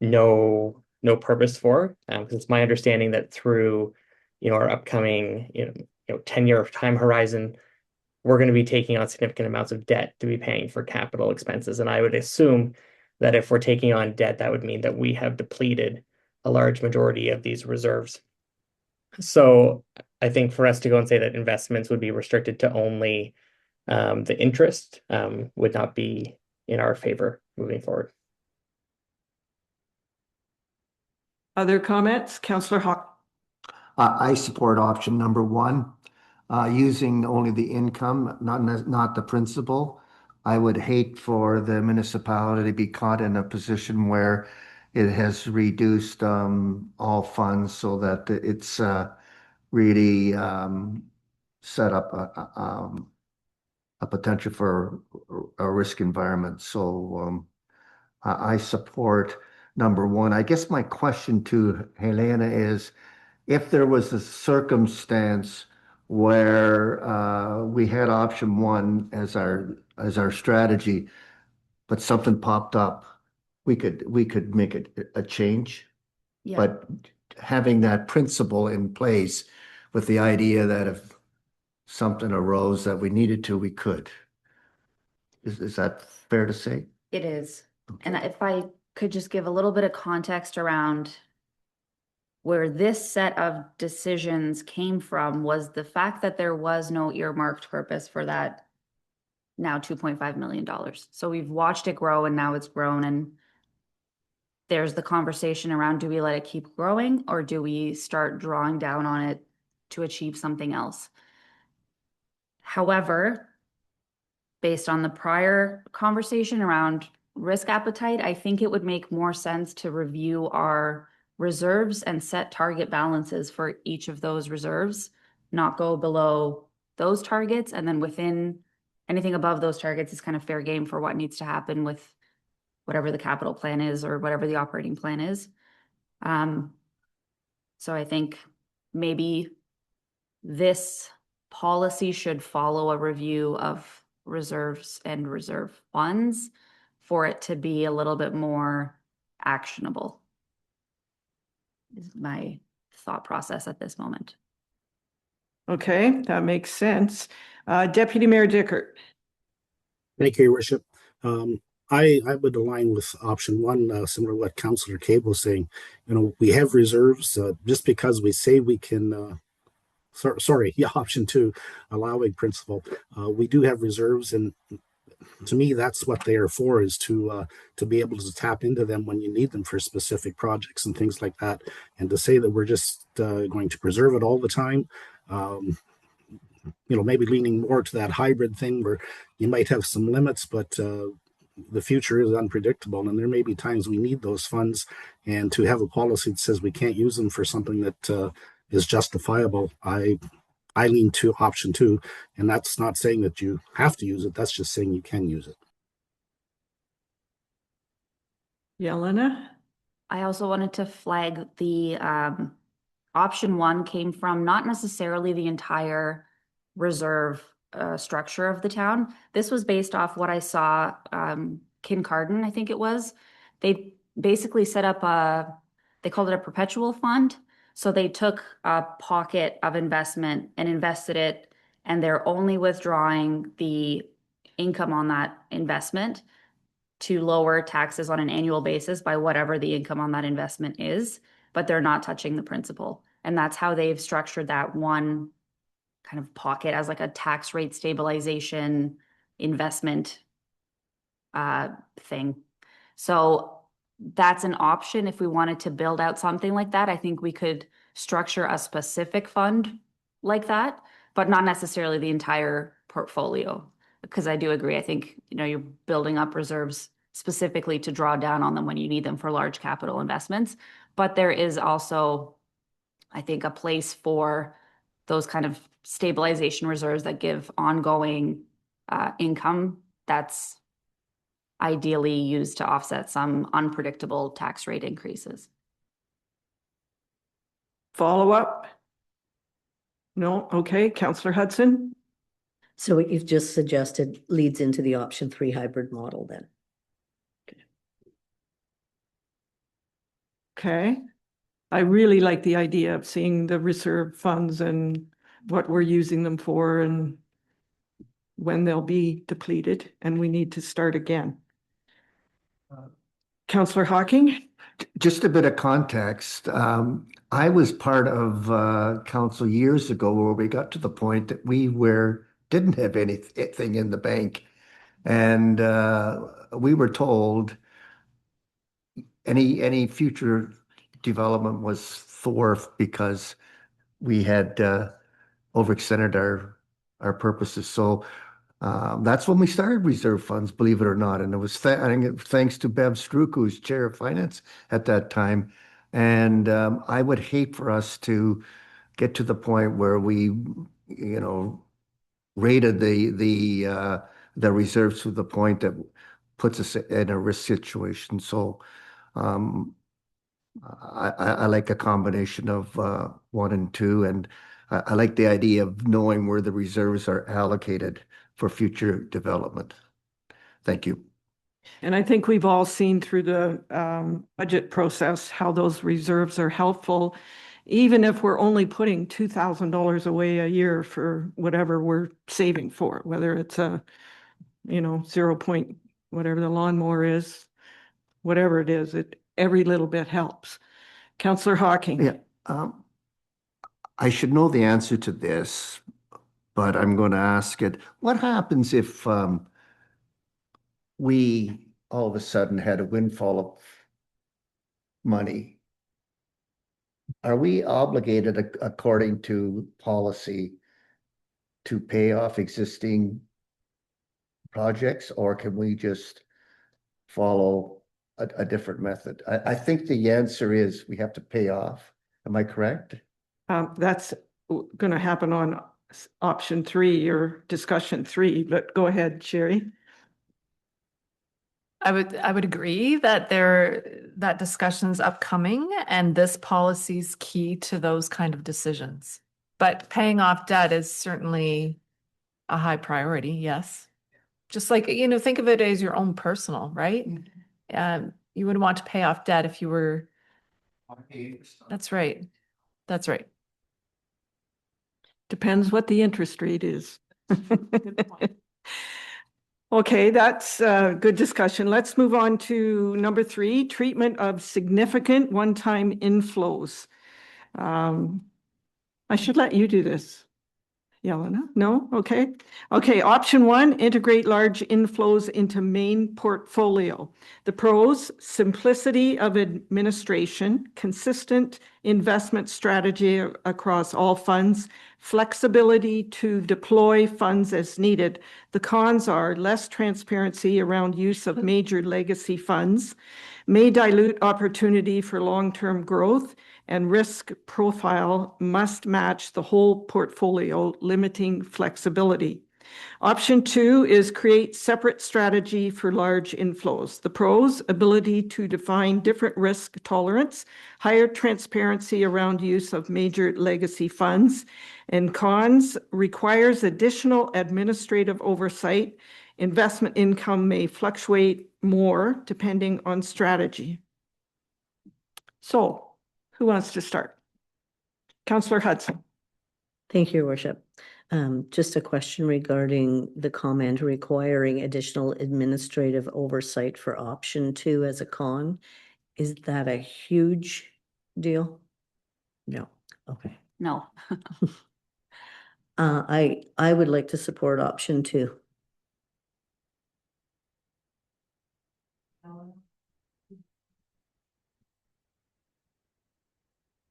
no purpose for. Because it's my understanding that through our upcoming 10-year time horizon, we're going to be taking on significant amounts of debt to be paying for capital expenses. And I would assume that if we're taking on debt, that would mean that we have depleted a large majority of these reserves. So I think for us to go and say that investments would be restricted to only the interest would not be in our favor moving forward. Other comments? Councillor Hawk. I support option number 1, using only the income, not the principal. I would hate for the municipality to be caught in a position where it has reduced all funds so that it's really set up a potential for a risk environment. So I support number 1. I guess my question to Helena is, if there was a circumstance where we had option 1 as our strategy, but something popped up, we could make it a change. Yeah. But having that principle in place with the idea that if something arose that we needed to, we could. Is that fair to say? It is. And if I could just give a little bit of context around where this set of decisions came from, was the fact that there was no earmarked purpose for that now $2.5 million. So we've watched it grow and now it's grown, and there's the conversation around, do we let it keep growing or do we start drawing down on it to achieve something else? However, based on the prior conversation around risk appetite, I think it would make more sense to review our reserves and set target balances for each of those reserves, not go below those targets. And then within anything above those targets is kind of fair game for what needs to happen with whatever the capital plan is or whatever the operating plan is. So I think maybe this policy should follow a review of reserves and reserve funds for it to be a little bit more actionable, is my thought process at this moment. Okay, that makes sense. Deputy Mayor Dickert. Thank you, Your Worship. I would align with option one, similar to what Councillor Cable was saying. You know, we have reserves just because we say we can. Sorry, yeah, option two, allowing principal. We do have reserves, and to me, that's what they are for: is to be able to tap into them when you need them for specific projects and things like that. And to say that we're just going to preserve it all the time. You know, maybe leaning more to that hybrid thing where you might have some limits, but the future is unpredictable, and there may be times we need those funds. And to have a policy that says we can't use them for something that is justifiable, I lean to option two, and that's not saying that you have to use it. That's just saying you can use it. Yelena? I also wanted to flag the option one came from not necessarily the entire reserve structure of the town. This was based off what I saw, Kincardine, I think it was. They basically set up they called it a perpetual fund. So they took a pocket of investment and invested it, and they're only withdrawing the income on that investment to lower taxes on an annual basis by whatever the income on that investment is, but they're not touching the principal. And that's how they've structured that one kind of pocket as like a tax rate stabilization investment thing. So that's an option if we wanted to build out something like that. I think we could structure a specific fund like that, but not necessarily the entire portfolio. Because I do agree, I think, you know, you're building up reserves specifically to draw down on them when you need them for large capital investments. But there is also, I think, a place for those kind of stabilization reserves that give ongoing income that's ideally used to offset some unpredictable tax rate increases. Follow up? No? Okay. Councillor Hudson? So what you've just suggested leads into the option three hybrid model then. Okay. I really like the idea of seeing the reserve funds and what we're using them for and when they'll be depleted and we need to start again. Councillor Hocking? Just a bit of context. I was part of council years ago where we got to the point that we didn't have anything in the bank. And we were told any future development was thwarted because we had overextended our purposes. So that's when we started reserve funds, believe it or not. And it was I think thanks to Bev Strzok, who's chair of finance at that time. And I would hate for us to get to the point where we, rated the reserves to the point that puts us in a risk situation. So I like a combination of one and two, and I like the idea of knowing where the reserves are allocated for future development. Thank you. And I think we've all seen through the budget process how those reserves are helpful, even if we're only putting $2,000 away a year for whatever we're saving for, whether it's a, 0 point, whatever the lawnmower is, whatever it is, every little bit helps. Councillor Hocking. Yeah, I should know the answer to this, but I'm going to ask it. What happens if we all of a sudden had a windfall of money? Are we obligated according to policy to pay off existing projects, or can we just follow a different method? I think the answer is we have to pay off. Am I correct? That's going to happen on option 3 or discussion 3, but go ahead, Sherry. I would agree that that discussion's upcoming and this policy's key to those kind of decisions. But paying off debt is certainly a high priority, yes. Just like, think of it as your own personal, right? You would want to pay off debt if you were. That's right. That's right. Depends what the interest rate is. Okay, that's a good discussion. Let's move on to number 3, treatment of significant one-time inflows. I should let you do this. Yelena, no? Okay. Okay, option 1, integrate large inflows into main portfolio. The pros, simplicity of administration, consistent investment strategy across all funds, flexibility to deploy funds as needed. The cons are less transparency around use of major legacy funds, may dilute opportunity for long-term growth, and risk profile must match the whole portfolio, limiting flexibility. Option 2 is create separate strategy for large inflows. The pros, ability to define different risk tolerance, higher transparency around use of major legacy funds, and cons, requires additional administrative oversight. Investment income may fluctuate more depending on strategy. So, who wants to start? Councillor Hudson. Thank you, Your Worship. Just a question regarding the comment requiring additional administrative oversight for option 2 as a con. Is that a huge deal? No. Okay. No. I would like to support option 2.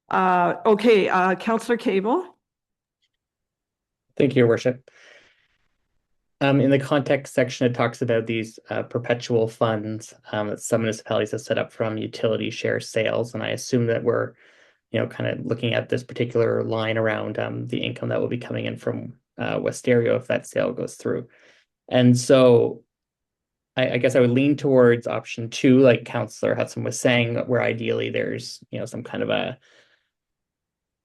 Okay, Councillor Cable. Thank you, Your Worship. In the context section, it talks about these perpetual funds that some municipalities have set up from utility share sales, and I assume that we're, kind of looking at this particular line around the income that will be coming in from Westario if that sale goes through. And so I guess I would lean towards option 2, like Councillor Hudson was saying, where ideally there's, some kind of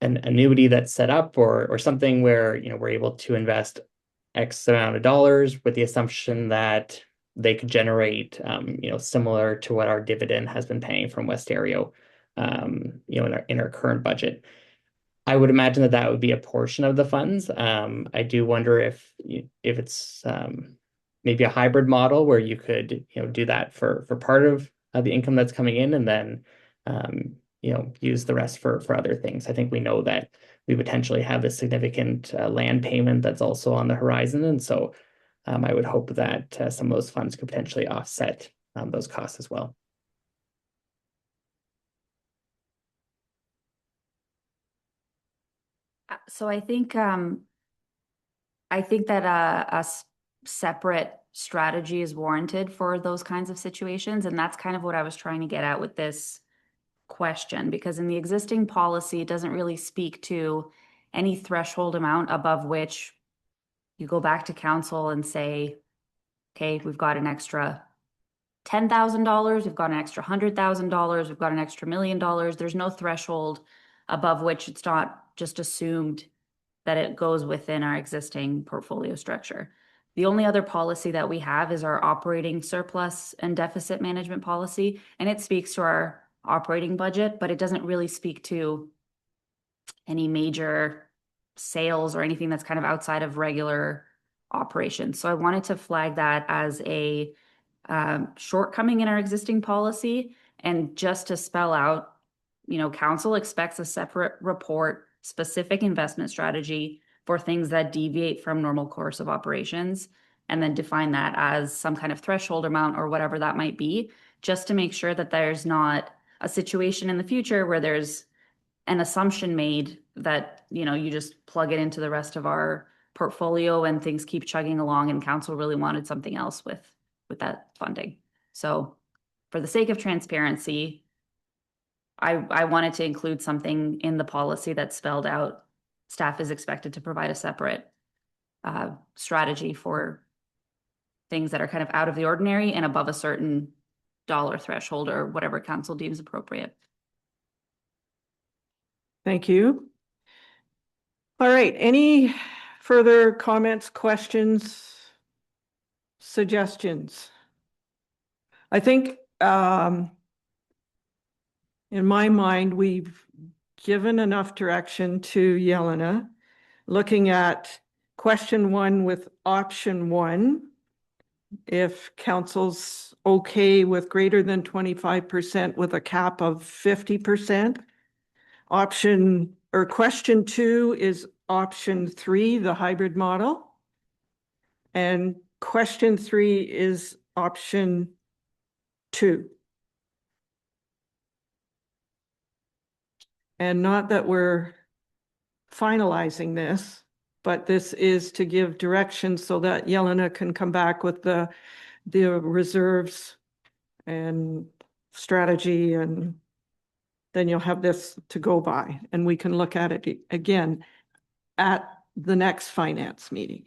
an annuity that's set up or something where, we're able to invest X amount of dollars with the assumption that they could generate, similar to what our dividend has been paying from Westario, in our current budget. I would imagine that would be a portion of the funds. I do wonder if it's maybe a hybrid model where you could, do that for part of the income that's coming in, and then, use the rest for other things. I think we know that we potentially have a significant land payment that's also on the horizon, and so I would hope that some of those funds could potentially offset those costs as well. So I think that a separate strategy is warranted for those kinds of situations, and that's kind of what I was trying to get at with this question, because in the existing policy, it doesn't really speak to any threshold amount above which you go back to council and say, okay, we've got an extra $10,000, we've got an extra $100,000, we've got an extra $1 million. There's no threshold above which it's not just assumed that it goes within our existing portfolio structure. The only other policy that we have is our operating surplus and deficit management policy, and it speaks to our operating budget, but it doesn't really speak to any major sales or anything that's kind of outside of regular operations. So I wanted to flag that as a shortcoming in our existing policy, and just to spell out, council expects a separate report, specific investment strategy for things that deviate from normal course of operations, and then define that as some kind of threshold amount or whatever that might be, just to make sure that there's not a situation in the future where there's an assumption made that, you just plug it into the rest of our portfolio and things keep chugging along and council really wanted something else with that funding. So for the sake of transparency, I wanted to include something in the policy that spelled out staff is expected to provide a separate strategy for things that are kind of out of the ordinary and above a certain dollar threshold or whatever council deems appropriate. Thank you. All right, any further comments, questions, suggestions? I think in my mind, we've given enough direction to Yelena, looking at question 1 with option 1, if council's okay with greater than 25% with a cap of 50%. Question 2 is option 3, the hybrid model. And question 3 is option 2. And not that we're finalizing this, but this is to give direction so that Yelena can come back with the reserves and strategy, and then you'll have this to go by, and we can look at it again at the next finance meeting,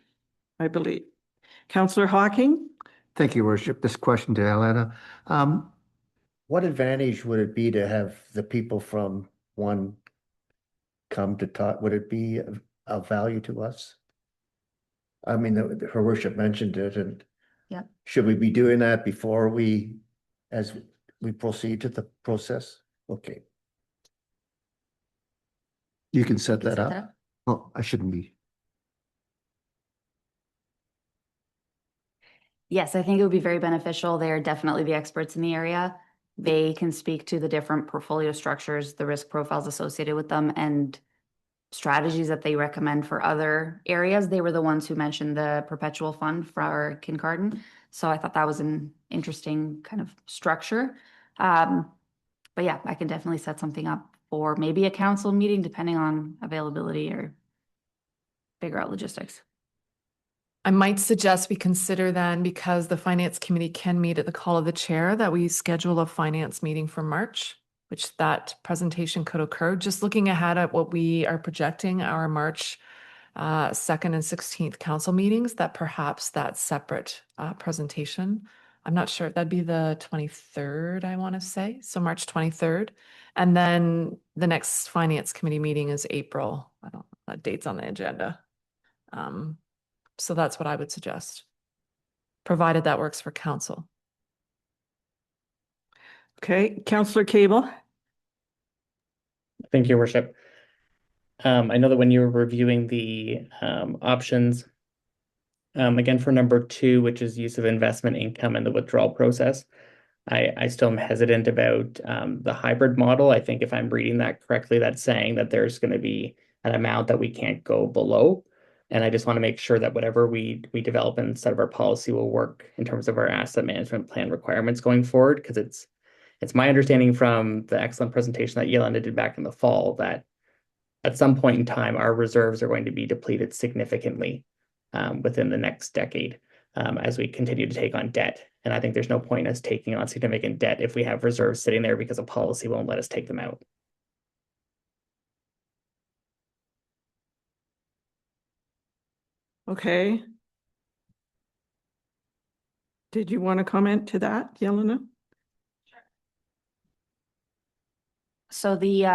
I believe. Councillor Hawking? Thank you, Worship. This question to Alana. What advantage would it be to have the people from one come to talk? Would it be of value to us? I mean, her worship mentioned it, and Yep. should we be doing that before as we proceed to the process? Okay. You can set that up. Oh, I shouldn't be. Yes, I think it would be very beneficial. They're definitely the experts in the area. They can speak to the different portfolio structures, the risk profiles associated with them, and strategies that they recommend for other areas. They were the ones who mentioned the perpetual fund for Kincardine. So I thought that was an interesting kind of structure. But yeah, I can definitely set something up for maybe a council meeting, depending on availability or figure out logistics. I might suggest we consider then, because the finance committee can meet at the call of the chair, that we schedule a finance meeting for March, which that presentation could occur. Just looking ahead at what we are projecting our March 2nd and 16th council meetings, that perhaps that separate presentation. I'm not sure, that'd be the 23rd, I want to say. So March 23rd. And then the next finance committee meeting is April. I don't know that date's on the agenda. So that's what I would suggest, provided that works for council. Okay, Councillor Cable? Thank you, Your Worship. I know that when you were reviewing the options, again, for number 2, which is use of investment income in the withdrawal process, I still am hesitant about the hybrid model. I think if I'm reading that correctly, that's saying that there's going to be an amount that we can't go below. And I just want to make sure that whatever we develop instead of our policy will work in terms of our asset management plan requirements going forward, because it's my understanding from the excellent presentation that Yelena did back in the fall that at some point in time, our reserves are going to be depleted significantly within the next decade as we continue to take on debt. And I think there's no point in us taking on significant debt if we have reserves sitting there because a policy won't let us take them out. Okay. Did you want to comment to that, Yelena? So the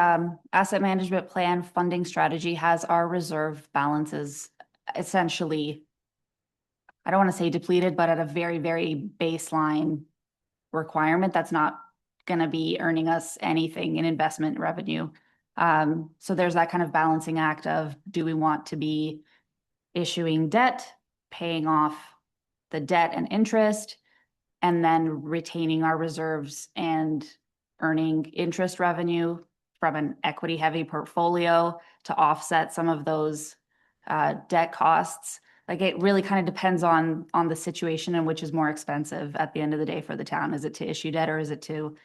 asset management plan funding strategy has our reserve balances essentially, I don't want to say depleted, but at a very, very baseline requirement that's not going to be earning us anything in investment revenue. So there's that kind of balancing act of, do we want to be issuing debt, paying off the debt and interest, and then retaining our reserves and earning interest revenue from an equity heavy portfolio to offset some of those debt costs. Like, it really kind of depends on the situation and which is more expensive at the end of the day for the town. Is it to issue debt or is it to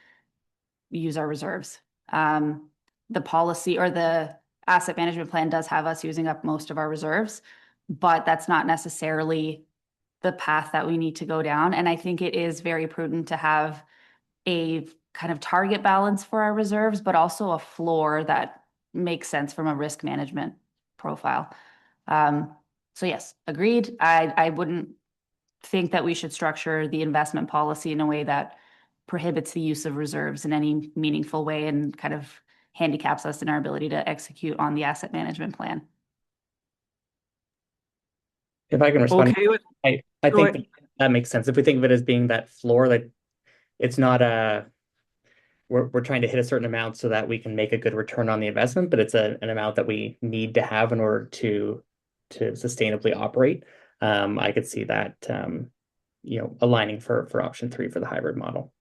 use our reserves? The policy or the asset management plan does have us using up most of our reserves, but that's not necessarily the path that we need to go down. And I think it is very prudent to have a kind of target balance for our reserves, but also a floor that makes sense from a risk management profile. So yes, agreed. I wouldn't think that we should structure the investment policy in a way that prohibits the use of reserves in any meaningful way and kind of handicaps us in our ability to execute on the asset management plan. If I can respond, Okay with, I Go think that makes sense. If we think of it as being that floor, that it's not we're trying to hit a certain amount so that we can make a good return on the investment, but it's an amount that we need to have in order to sustainably operate. I could see that aligning for option 3 for the hybrid model.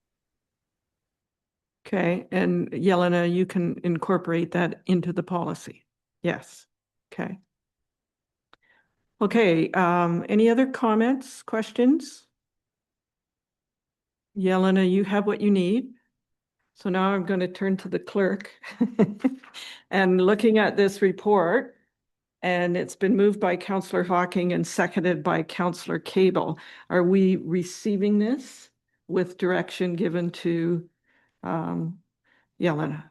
Okay, and Yelena, you can incorporate that into the policy. Yes, okay. Okay, any other comments, questions? Yelena, you have what you need. So now I'm going to turn to the clerk. And looking at this report, and it's been moved by Councillor Hawking and seconded by Councillor Cable. Are we receiving this with direction given to Yelena?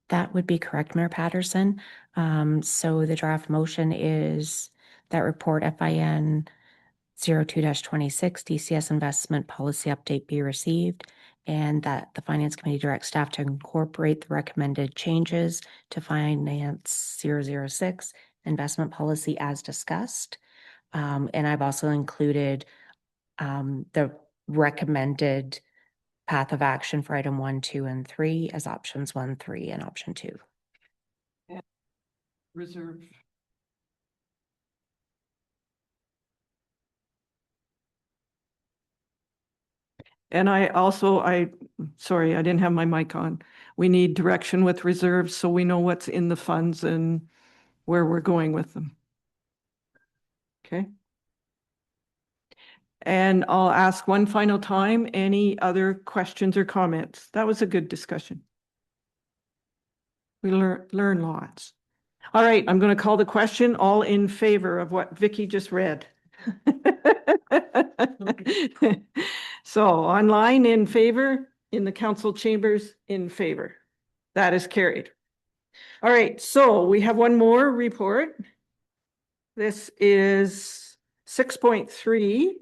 That would be correct, Mayor Patterson. So the draft motion is that report FIN 02-26 DCS investment policy update be received, and that the Finance Committee directs staff to incorporate the recommended changes to Finance 006 investment policy as discussed. And I've also included the recommended path of action for item 1, 2, and 3 as options 1, 3, and option 2. Reserve. And sorry, I didn't have my mic on. We need direction with reserves so we know what's in the funds and where we're going with them. Okay. And I'll ask one final time, any other questions or comments? That was a good discussion. We learn lots. All right, I'm going to call the question. All in favor of what Vicky just read? So online in favor, in the council chambers in favor. That is carried. All right, so we have one more report. This is 6.3,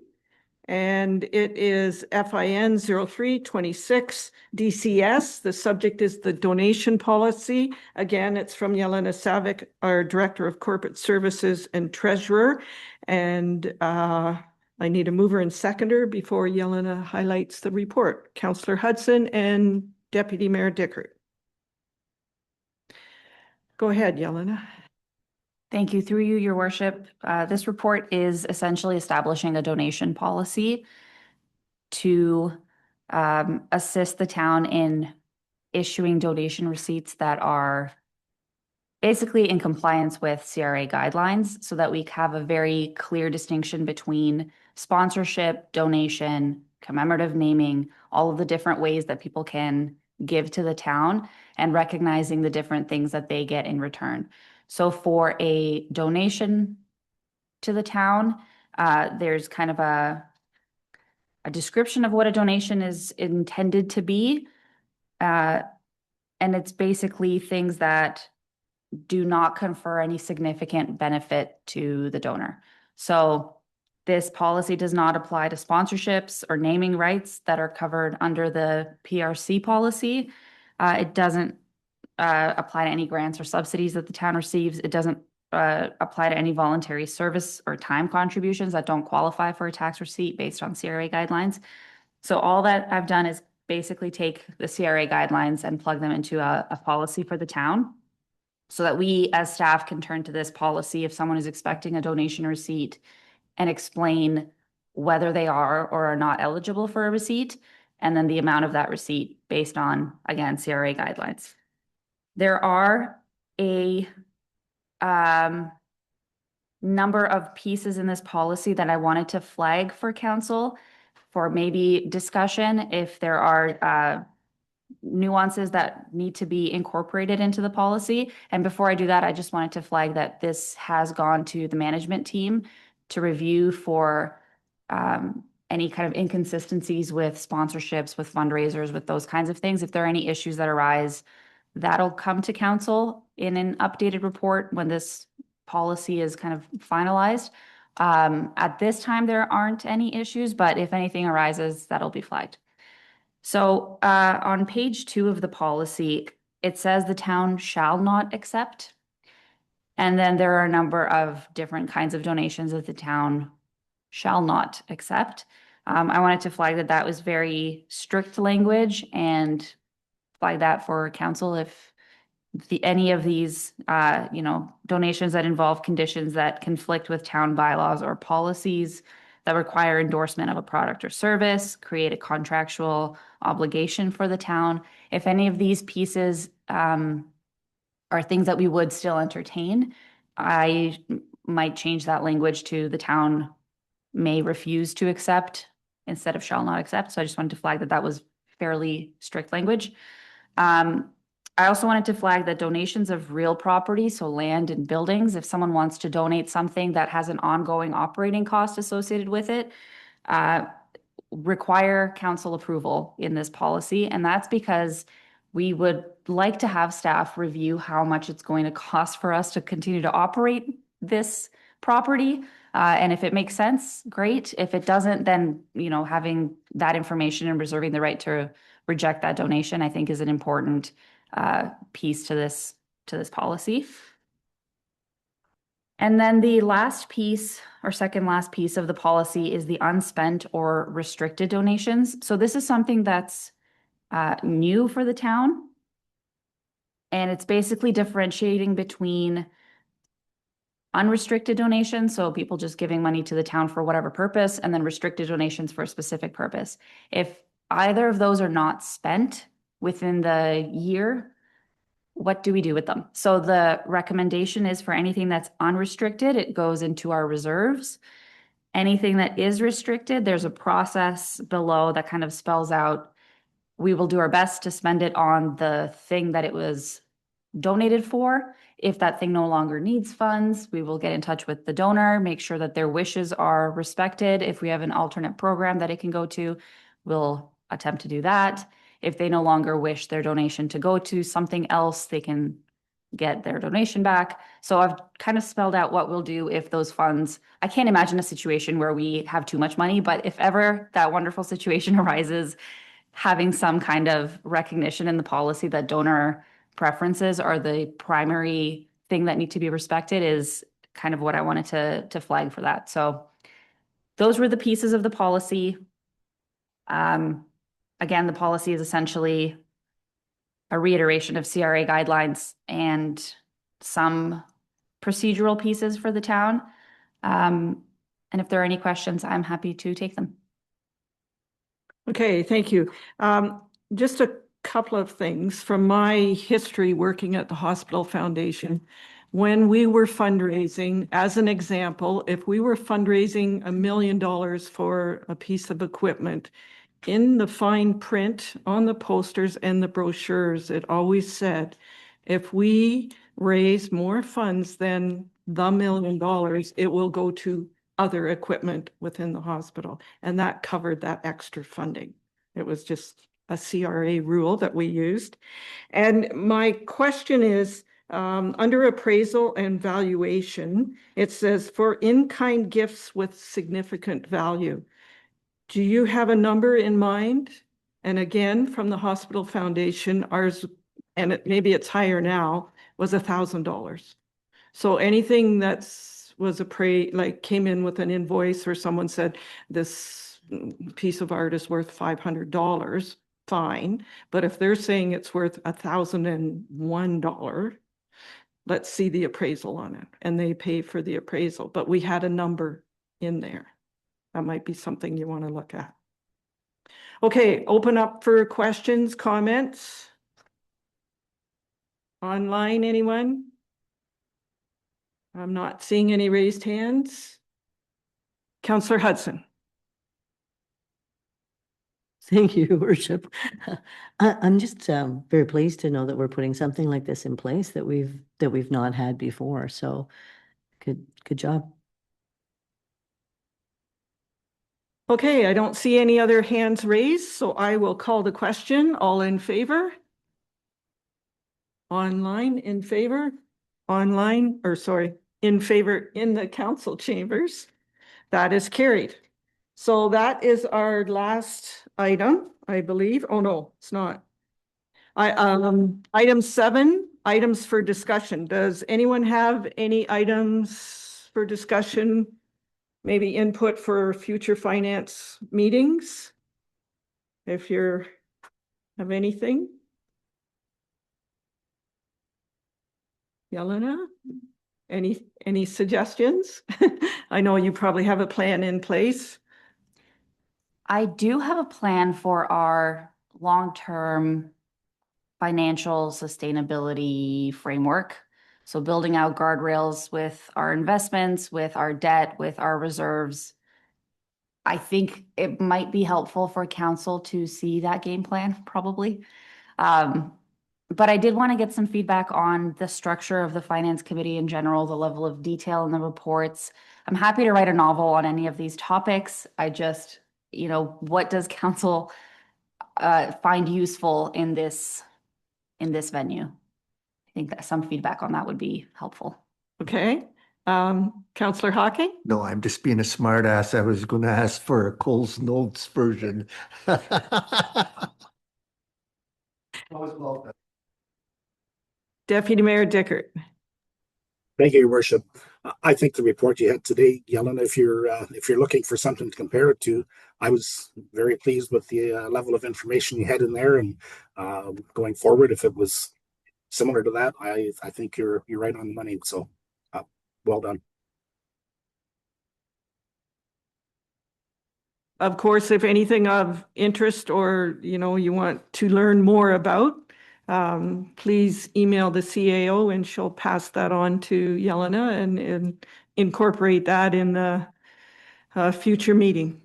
and it is FIN 0326 DCS. The subject is the donation policy. Again, it's from Yelena Savic, our Director of Corporate Services and Treasurer. And I need a mover and seconder before Yelena highlights the report. Councillor Hudson and Deputy Mayor Dickert. Go ahead, Yelena. Thank you. Through you, Your Worship. This report is essentially establishing a donation policy to assist the town in issuing donation receipts that are basically in compliance with CRA guidelines so that we have a very clear distinction between sponsorship, donation, commemorative naming, all of the different ways that people can give to the town and recognizing the different things that they get in return. So for a donation to the town, there's kind of a description of what a donation is intended to be. And it's basically things that do not confer any significant benefit to the donor. So this policy does not apply to sponsorships or naming rights that are covered under the PRC policy. It doesn't apply to any grants or subsidies that the town receives. It doesn't apply to any voluntary service or time contributions that don't qualify for a tax receipt based on CRA guidelines. So all that I've done is basically take the CRA guidelines and plug them into a policy for the town so that we as staff can turn to this policy if someone is expecting a donation receipt and explain whether they are or are not eligible for a receipt, and then the amount of that receipt based on, again, CRA guidelines. There are a number of pieces in this policy that I wanted to flag for council for maybe discussion if there are nuances that need to be incorporated into the policy. And before I do that, I just wanted to flag that this has gone to the management team to review for any kind of inconsistencies with sponsorships, with fundraisers, with those kinds of things. If there are any issues that arise, that'll come to council in an updated report when this policy is kind of finalized. At this time, there aren't any issues, but if anything arises, that'll be flagged. So on page 2 of the policy, it says the town shall not accept. And then there are a number of different kinds of donations that the town shall not accept. I wanted to flag that that was very strict language and flag that for council if any of these, donations that involve conditions that conflict with town bylaws or policies that require endorsement of a product or service, create a contractual obligation for the town. If any of these pieces are things that we would still entertain, I might change that language to the town may refuse to accept instead of shall not accept. So I just wanted to flag that that was fairly strict language. I also wanted to flag that donations of real property, so land and buildings, if someone wants to donate something that has an ongoing operating cost associated with it, require council approval in this policy. And that's because we would like to have staff review how much it's going to cost for us to continue to operate this property. And if it makes sense, great. If it doesn't, then, having that information and reserving the right to reject that donation, I think is an important piece to this policy. And then the last piece, or second last piece of the policy, is the unspent or restricted donations. So this is something that's new for the town. And it's basically differentiating between unrestricted donations, so people just giving money to the town for whatever purpose, and then restricted donations for a specific purpose. If either of those are not spent within the year, what do we do with them? So the recommendation is for anything that's unrestricted, it goes into our reserves. Anything that is restricted, there's a process below that kind of spells out, we will do our best to spend it on the thing that it was donated for. If that thing no longer needs funds, we will get in touch with the donor, make sure that their wishes are respected. If we have an alternate program that it can go to, we'll attempt to do that. If they no longer wish their donation to go to something else, they can get their donation back. So I've kind of spelled out what we'll do if those funds, I can't imagine a situation where we have too much money, but if ever that wonderful situation arises, having some kind of recognition in the policy that donor preferences are the primary thing that need to be respected is kind of what I wanted to flag for that. So those were the pieces of the policy. Again, the policy is essentially a reiteration of CRA guidelines and some procedural pieces for the town. And if there are any questions, I'm happy to take them. Okay, thank you. Just a couple of things from my history working at the Hospital Foundation. When we were fundraising, as an example, if we were fundraising $1 million for a piece of equipment, in the fine print on the posters and the brochures, it always said, if we raise more funds than the $1 million, it will go to other equipment within the hospital. And that covered that extra funding. It was just a CRA rule that we used. And my question is, under appraisal and valuation, it says for in-kind gifts with significant value. Do you have a number in mind? And again, from the Hospital Foundation, ours, and maybe it's higher now, was $1,000. So anything that's came in with an invoice or someone said this piece of art is worth $500, fine. But if they're saying it's worth $1,001, let's see the appraisal on it. And they pay for the appraisal, but we had a number in there. That might be something you want to look at. Okay, open up for questions, comments. Online, anyone? I'm not seeing any raised hands. Councillor Hudson. Thank you, Your Worship. I'm just very pleased to know that we're putting something like this in place that we've not had before. So good job. Okay, I don't see any other hands raised, so I will call the question. All in favor? Online in favor? Online, or sorry, in favor in the council chambers. That is carried. So that is our last item, I believe. Oh, no, it's not. Item 7, items for discussion. Does anyone have any items for discussion? Maybe input for future finance meetings? If you have anything? Yelena? Any suggestions? I know you probably have a plan in place. I do have a plan for our long-term financial sustainability framework. So building out guardrails with our investments, with our debt, with our reserves. I think it might be helpful for council to see that game plan, probably. But I did want to get some feedback on the structure of the finance committee in general, the level of detail in the reports. I'm happy to write a novel on any of these topics. I just, what does council find useful in this venue? I think that some feedback on that would be helpful. Okay. Councillor Hawking? No, I'm just being a smart ass. I was going to ask for a Coles Notes version. Deputy Mayor Dickert? Thank you, Your Worship. I think the report you had today, Yelena, if you're looking for something to compare it to, I was very pleased with the level of information you had in there, and going forward, if it was similar to that, I think you're right on the money. So, well done. Of course, if anything of interest or, you want to learn more about, please email the CAO and she'll pass that on to Yelena and incorporate that in the future meeting.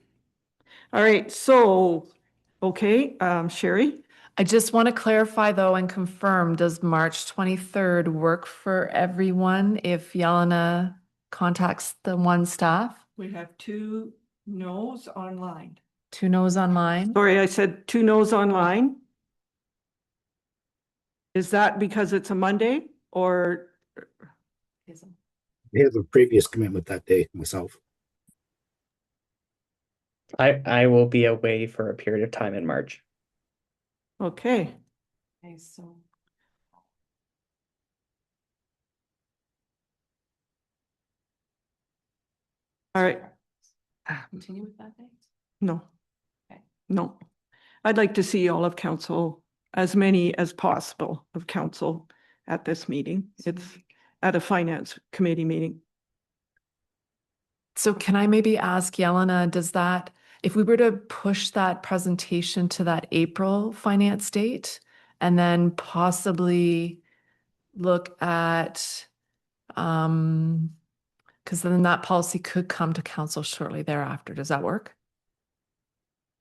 All right, so, okay, Sherry? I just want to clarify though and confirm, does March 23rd work for everyone if Yelena contacts the one staff? We have 2 no's online. 2 no's online? Sorry, I said 2 no's online. Is that because it's a Monday or? I have a previous commitment that day myself. I will be away for a period of time in March. Okay. Okay, so. All right. Continue with that day? No. Okay. No. I'd like to see all of council, as many as possible of council at this meeting. It's at a finance committee meeting. So can I maybe ask Yelena, if we were to push that presentation to that April finance date and then possibly look at, because then that policy could come to council shortly thereafter. Does that work?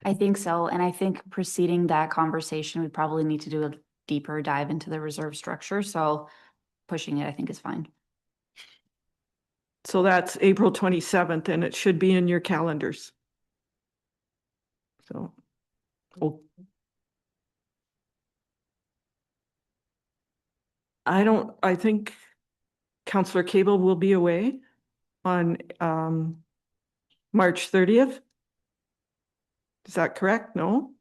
I think so. And I think preceding that conversation, we probably need to do a deeper dive into the reserve structure. So pushing it, I think, is fine. So that's April 27th and it should be in your calendars. So, I think Councillor Cable will be away on March 30th. Is that correct? No?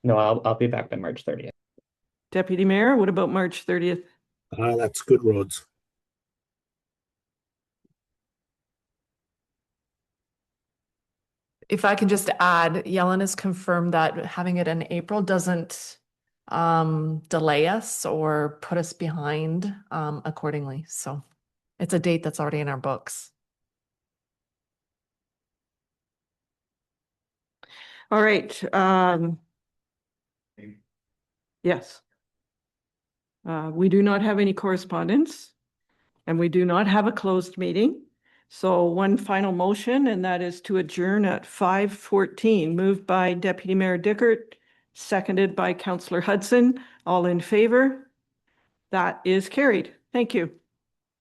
No, I'll be back by March 30th. Deputy Mayor, what about March 30th? That's good roads. If I can just add, Yelena's confirmed that having it in April doesn't delay us or put us behind accordingly. So it's a date that's already in our books. All right. Yes. We do not have any correspondence and we do not have a closed meeting. So one final motion, and that is to adjourn at 5:14, moved by Deputy Mayor Dickert, seconded by Councillor Hudson. All in favor? That is carried. Thank you.